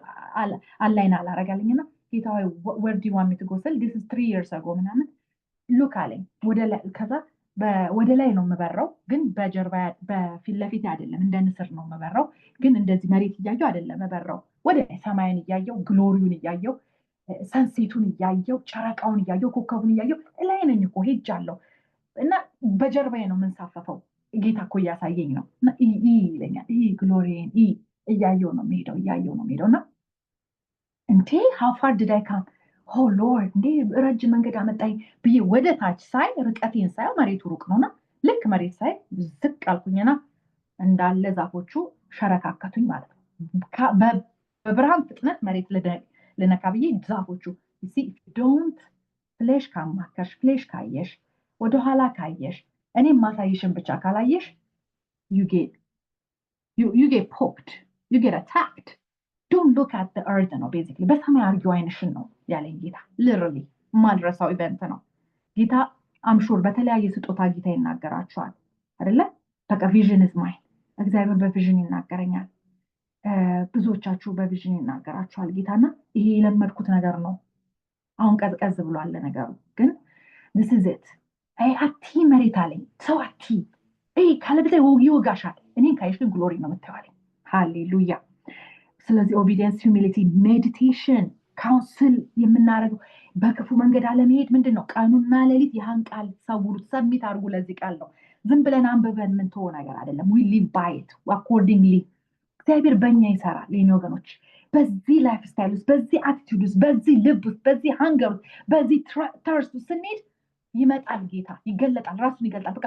Speaker 1: አላይና አላረጋልኝና ጌታ ሆይ where do you want me to go ስል this is 3 years ago ምናምን ሉክ አለኝ። ከዛ ወደ ላይ ነው የምበረው፣ ግን በጀርባ በፊት ለፊት አይደለም፣ እንደ ንስር ነው የምበረው። ግን እንደዚህ መሬት እያየው አይደለም የምበረው፣ ወደ ሰማይን እያየው፣ ግሎሪውን እያየው፣ ሰንሴቱን እያየው፣ ጨረቃውን እያየው፣ ኮከቡን እያየው ላይ ነኝ እኮ ሄጃለሁ። እና በጀርባዬ ነው የምንሳፈፈው። ጌታ እኮ እያሳየኝ ነው ይለኛል። ግሎሪን እያየው ነው የምሄደው እና እንዴ how far did I come? oh lord እንዴ ረጅም መንገድ አመጣኝ ብዬ ወደ ታች ሳይ ርቀቴን ሳይ መሬቱ ሩቅ ነውና ልክ መሬት ሳይ ዝቅ አልኩኝና እንዳለ ዛፎቹ ሸረካከቱኝ ማለት ነው። በብርሃን ፍጥነት መሬት ልነካ ብዬ ዛፎቹ don't ፍሌሽ ካማከርሽ፣ ፍሌሽ ካየሽ፣ ወደኋላ ካየሽ፣ እኔ ማሳይሽን ብቻ ካላየሽ you get poked, you get attacked. don't look at the earth ነው basically። በሰማይ አርጊው አይንሽን ነው ያለኝ ጌታ። literally ማድረሳው ኢቨንት ነው ጌታ። አምሹር በተለያየ ስጦታ ጌታ ይናገራቸዋል አይደለ? በቃ ቪዥን is mine። እግዚአብሔር በቪዥን ይናገረኛል። ብዙዎቻችሁ በቪዥን ይናገራቸዋል ጌታና ይሄ የለመድኩት ነገር ነው። አሁን ቀዝቀዝ ብሏል ነገሩ፣ ግን this is it። አቲ መሬት አለኝ ሰው አቲ ካለብዛ ይወጋሻል። እኔን ካይሽ ግን ግሎሪ ነው የምታየዋለኝ። ሃሌሉያ። ስለዚህ ኦቢዲየንስ፣ ሂዩሚሊቲ፣ ሜዲቴሽን፣ ካውንስል የምናደርገው በክፉ መንገድ አለመሄድ ምንድን ነው? ቀኑና ሌሊት ይህን ቃል ሰውሩት፣ ሰሚት አድርጉ። ለዚህ ቃል ነው ዝም ብለን አንብበን ምንተወው ነገር አይደለም። we live by it accordingly። እግዚአብሔር በእኛ ይሰራል የኔ ወገኖች። በዚህ ላይፍ ስታይል ውስጥ፣ በዚህ አቲቲዩድ ውስጥ፣ በዚህ ልብ ውስጥ፣ በዚህ ሃንገር ውስጥ፣ በዚህ ተርስት ውስጥ ስንሄድ ይመጣል ጌታ፣ ይገለጣል፣ ራሱን ይገልጣል። በቃ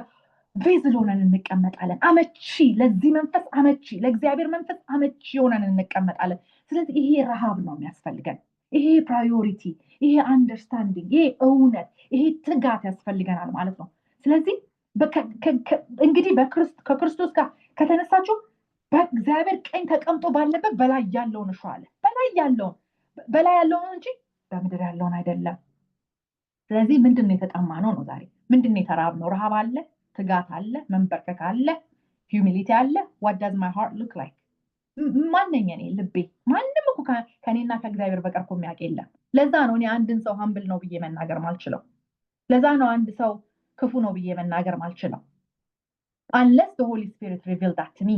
Speaker 1: ቬዝል ሆነን እንቀመጣለን። አመቺ ለዚህ መንፈስ አመቺ፣ ለእግዚአብሔር መንፈስ አመቺ ሆነን እንቀመጣለን። ስለዚህ ይሄ ረሃብ ነው የሚያስፈልገን። ይሄ ፕራዮሪቲ፣ ይሄ አንደርስታንዲንግ፣ ይሄ እውነት፣ ይሄ ትጋት ያስፈልገናል ማለት ነው። ስለዚህ እንግዲህ ከክርስቶስ ጋር ከተነሳችሁ በእግዚአብሔር ቀኝ ተቀምጦ ባለበት በላይ ያለውን እሹ አለ። በላይ ያለውን እንጂ በምድር ያለውን አይደለም። ስለዚህ ምንድን ነው የተጠማ ነው ዛሬ? ምንድን ነው የተራብ ነው? ረሃብ አለ፣ ትጋት አለ፣ መንበርከክ አለ፣ ሂዩሚሊቲ አለ። what does my heart look like? ማነኝ እኔ? ልቤ ማንም እኮ ከኔና ከእግዚአብሔር በቀር እኮ የሚያውቅ የለም። ለዛ ነው እኔ አንድን ሰው ሀምብል ነው ብዬ መናገር ማልችለው። ለዛ ነው አንድ ሰው ክፉ ነው ብዬ መናገር ማልችለው። unless the Holy Spirit revealed that to me.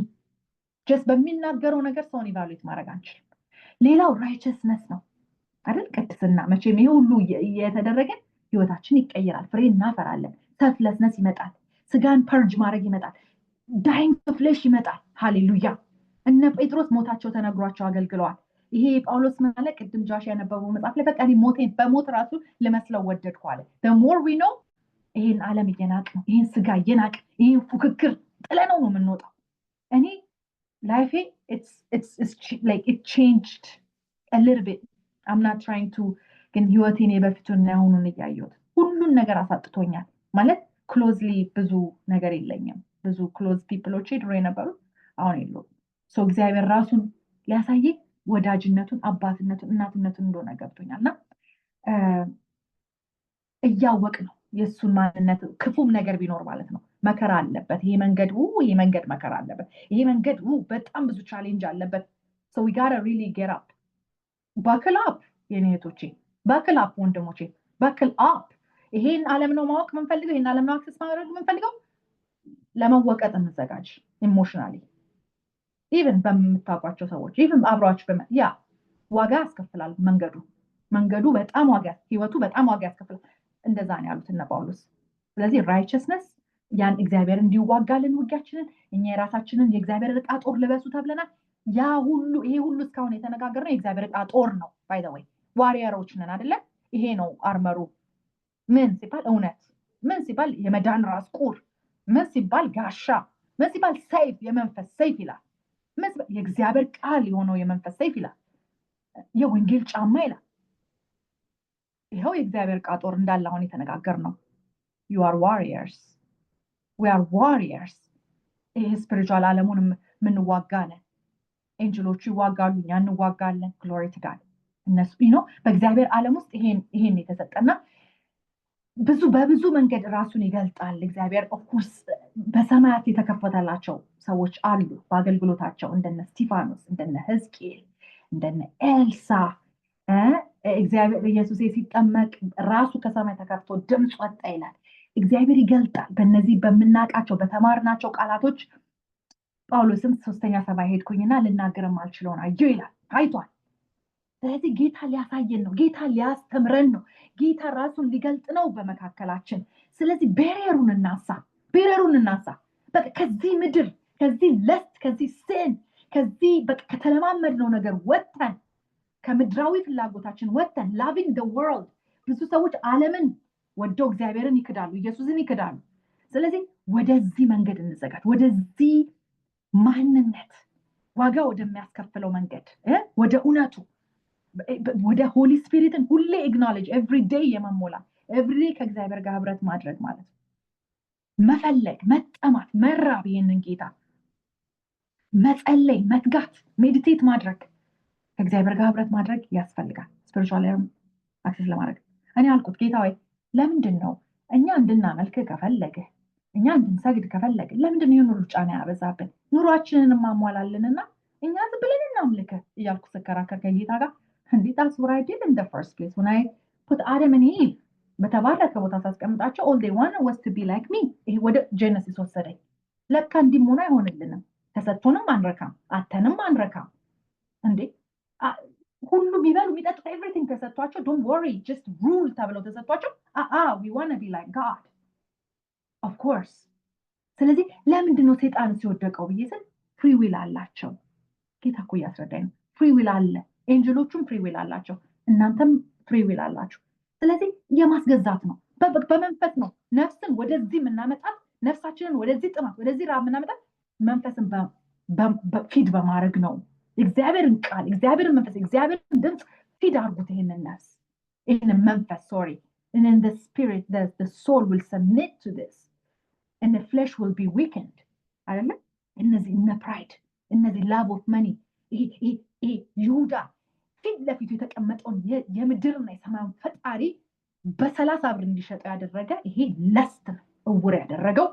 Speaker 1: just በሚናገረው ነገር ሰውን ኢቫሉዌት ማድረግ አንችልም። ሌላው righteousness ነው አይደል? ቅድስና። መቼም ይሄ ሁሉ የተደረገ ህይወታችን ይቀየራል፣ ፍሬ እናፈራለን፣ selflessness ይመጣል፣ ስጋን ፐርጅ ማድረግ ይመጣል፣ dying to flesh ይመጣል። ሃሌሉያ። እነ ጴጥሮስ ሞታቸው ተነግሯቸው አገልግለዋል። ይሄ ጳውሎስ ማለት ቅድም ጆሽ ያነበበው መጽሐፍ ላይ በቃ ሞቴን በሞት ራሱ ልመስለው ወደድኩ አለ። the more we know ይሄን ዓለም እየናቅ ነው፣ ይሄን ስጋ እየናቅ፣ ይሄን ፉክክር ጥለነው ነው የምንወጣው። እኔ ላይፌ it changed a little bit. I'm not trying to ግን ህይወቴን የበፊቱን ያሁኑን እያየሁት ሁሉን ነገር አሳጥቶኛል። ማለት ክሎዝሊ ብዙ ነገር የለኝም። ብዙ ክሎዝ ፒፕሎች ድሮ የነበሩት አሁን የለውም። እግዚአብሔር ራሱን ሊያሳይ ወዳጅነቱን፣ አባትነቱን፣ እናትነቱን እንደሆነ ገብቶኛልና እያወቅ ነው የእሱን ማንነት። ክፉም ነገር ቢኖር ማለት ነው መከራ አለበት። ይሄ መንገድ መከራ አለበት። ይሄ መንገድ በጣም ብዙ ቻሌንጅ አለበት። so we gotta really get up. buckle up የኔ እህቶቼ፣ buckle up ወንድሞቼ፣ buckle up። ይሄን ዓለም ነው ማወቅ የምንፈልገው፣ ይሄን ዓለም ነው አክሰስ ማድረግ የምንፈልገው። ለመወቀጥ እንዘጋጅ ኢሞሽናሊ። ኢቭን በምታውቋቸው ሰዎች ኢቭን አብሯችሁ ያ ዋጋ ያስከፍላል። መንገዱ በጣም ዋጋ፣ ህይወቱ በጣም ዋጋ ያስከፍላል። እንደዛ ነው ያሉት እነ ጳውሎስ። ስለዚህ righteousness ያን እግዚአብሔር እንዲዋጋልን ውጊያችንን እኛ የራሳችንን የእግዚአብሔር ዕቃ ጦር ልበሱ ተብለናል። ይሄ ሁሉ እስካሁን የተነጋገርነው የእግዚአብሔር ዕቃ ጦር ነው። ባይ ዘ ዌይ ዋሪየሮች ነን አይደለ? ይሄ ነው አርመሩ። ምን ሲባል እውነት፣ ምን ሲባል የመዳን ራስ ቁር፣ ምን ሲባል ጋሻ፣ ምን ሲባል ሰይፍ፣ የመንፈስ ሰይፍ ይላል። ምን ሲባል የእግዚአብሔር ቃል የሆነው የመንፈስ ሰይፍ ይላል። የወንጌል ጫማ ይላል። ይኸው የእግዚአብሔር ዕቃ ጦር እንዳለ አሁን የተነጋገርነው። you are warriors, we are warriors። ይሄ ስፒሪቹዋል ዓለሙን የምንዋጋ ነን። ኤንጅሎቹ ይዋጋሉ፣ እኛ እንዋጋለን። ግሎሪ ቱ ጋድ። እነሱ በእግዚአብሔር ዓለም ውስጥ ይሄን የተሰጠና በብዙ መንገድ ራሱን ይገልጣል እግዚአብሔር። ኦፍኮርስ በሰማያት የተከፈተላቸው ሰዎች አሉ በአገልግሎታቸው፣ እንደነ እስጢፋኖስ፣ እንደነ ሕዝቅኤል፣ እንደነ ኤልሳ። እግዚአብሔር ኢየሱስ ሲጠመቅ ራሱ ከሰማይ ተከፍቶ ድምፅ ወጣ ይላል። እግዚአብሔር ይገልጣል በእነዚህ በምናውቃቸው በተማርናቸው ቃላቶች። ጳውሎስም 3ኛ ሰማይ ሄድኩኝና ልናገርም አልችለውን አየሁ ይላል። ታይቷል። ስለዚህ ጌታ ሊያሳየን ነው፣ ጌታ ሊያስተምረን ነው፣ ጌታ ራሱን ሊገልጥ ነው በመካከላችን። ስለዚህ ቤሪየሩን እናንሳ። በቃ ከዚህ ምድር፣ ከዚህ ለስት፣ ከዚህ ስን፣ ከዚህ በቃ ከተለማመድነው ነገር ወጥተን፣ ከምድራዊ ፍላጎታችን ወጥተን ላቪንግ the world። ብዙ ሰዎች ዓለምን ወደው እግዚአብሔርን ይክዳሉ፣ ኢየሱስን ይክዳሉ። ስለዚህ ወደዚህ መንገድ እንዘጋጅ፣ ወደዚህ ማንነት ዋጋ ወደሚያስከፍለው መንገድ፣ ወደ እውነቱ፣ ወደ ሆሊ ስፒሪትን ሁሌ ኤግኖሌጅ ኤቭሪ ዴይ የመሞላት ኤቭሪ ዴይ ከእግዚአብሔር ጋር ህብረት ማድረግ ማለት ነው። መፈለግ፣ መጠማት፣ መራብ፣ ይህንን ጌታ መጸለይ፣ መትጋት፣ ሜዲቴት ማድረግ፣ ከእግዚአብሔር ጋር ህብረት ማድረግ ያስፈልጋል። ስፒሪቹዋል አክሰስ ለማድረግ እኔ አልኩት ጌታ ወይ ለምንድን ነው እኛ እንድናመልክ ከፈለገ፣ እኛ እንድንሰግድ ከፈለገ ለምንድን ነው ይህን ሁሉ ጫና ያበዛብን? ኑሯችንን ማሟላልንና እኛ ዝም ብለን እናምልክ እያልኩ ስከራከር ከጌታ ጋር እንዴት አስወራይዴል in the first place when I put Adam and Eve በተባረከ ቦታ ሳስቀምጣቸው all they wanted was to be like me። ይሄ ወደ ጄነሲስ ወሰደኝ። ለካ እንዲህ ሆኖ አይሆንልንም። ተሰጥቶንም አንረካም፣ አተንም አንረካም። እንዴ ሁሉ ቢበሉ የሚጠጡ ኤቭሪቲንግ ተሰጥቷቸው don't worry just rule ተብለው ተሰጥቷቸው we want to be like God of course። ስለዚህ ለምንድን ነው ሰይጣን ሲወደቀው ብዬ ስል ፍሪ ዊል አላቸው። ጌታ እኮ እያስረዳኝ ነው። ፍሪ ዊል አለ። ኤንጅሎቹም ፍሪ ዊል አላቸው፣ እናንተም ፍሪ ዊል አላችሁ። ስለዚህ የማስገዛት ነው፣ በመንፈስ ነው። ነፍስን ወደዚህ የምናመጣት ነፍሳችንን ወደዚህ ጥማት ወደዚህ ራብ የምናመጣ መንፈስን ፊድ በማድረግ ነው። እግዚአብሔርን ቃል እግዚአብሔርን መንፈስ እግዚአብሔርን ድምፅ ፊድ አድርጉት። ይህንን ነፍስ ይህንን መንፈስ ሶሪ and then the spirit the soul will submit to this and the flesh will be weakened አይደለ? እነዚህ እነ ፕራይድ እነዚህ ላቭ ኦፍ መኒ ይሁዳ ፊት ለፊቱ የተቀመጠውን የምድርና የሰማዩን ፈጣሪ በ30 ብር እንዲሸጠው ያደረገ ይሄ ለስት እውር ያደረገው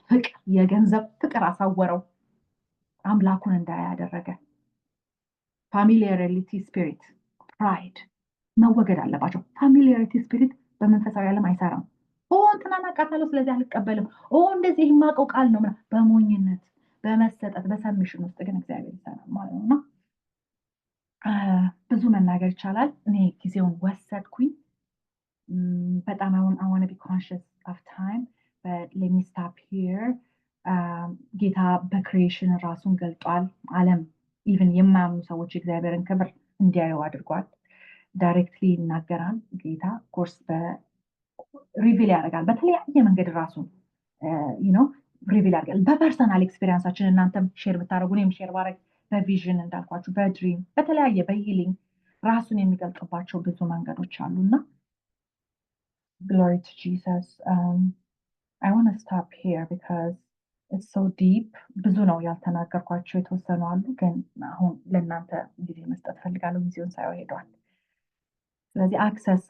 Speaker 1: ፍቅር የገንዘብ ፍቅር አሳወረው። አምላኩን እንዳያደረገ ፋሚሊያሪቲ ስፒሪት ፕራይድ መወገድ አለባቸው። ፋሚሊያሪቲ ስፒሪት በመንፈሳዊ ዓለም አይሰራም። እንትናን አውቃታለሁ ስለዚህ አልቀበልም፣ እንደዚህ የማውቀው ቃል ነው ምናምን በሞኝነት በመሰጠት በሰሚሽን ውስጥ ግን እግዚአብሔር ይሰራል ማለት ነው። እና ብዙ መናገር ይቻላል። እኔ ጊዜውን ወሰድኩኝ በጣም I want to be conscious of time but let me stop here። ጌታ በክሪኤሽን ራሱን ገልጧል። ዓለም ኢቭን የማያምኑ ሰዎች እግዚአብሔርን ክብር እንዲያዩ አድርጓል። ዳይሬክትሊ ይናገራል ጌታ ኮርስ ሪቪል ያደርጋል በተለያየ መንገድ ራሱን ሪቪል ያደርጋል። በፐርሰናል ኤክስፒሪየንሳችን እናንተም ሼር ብታደርጉ እኔም ሼር ባደርግ በቪዥን እንዳልኳችሁ በድሪም በተለያየ በሂሊንግ ራሱን የሚገልጥባቸው ብዙ መንገዶች አሉና glory to Jesus. I want to stop here because it's so deep። ብዙ ነው ያልተናገርኳቸው የተወሰኑ አሉ፣ ግን አሁን ለእናንተ ጊዜ መስጠት ፈልጋለሁ። ጊዜውን ሳይሆን ሄዷል። ስለዚህ አክሰስ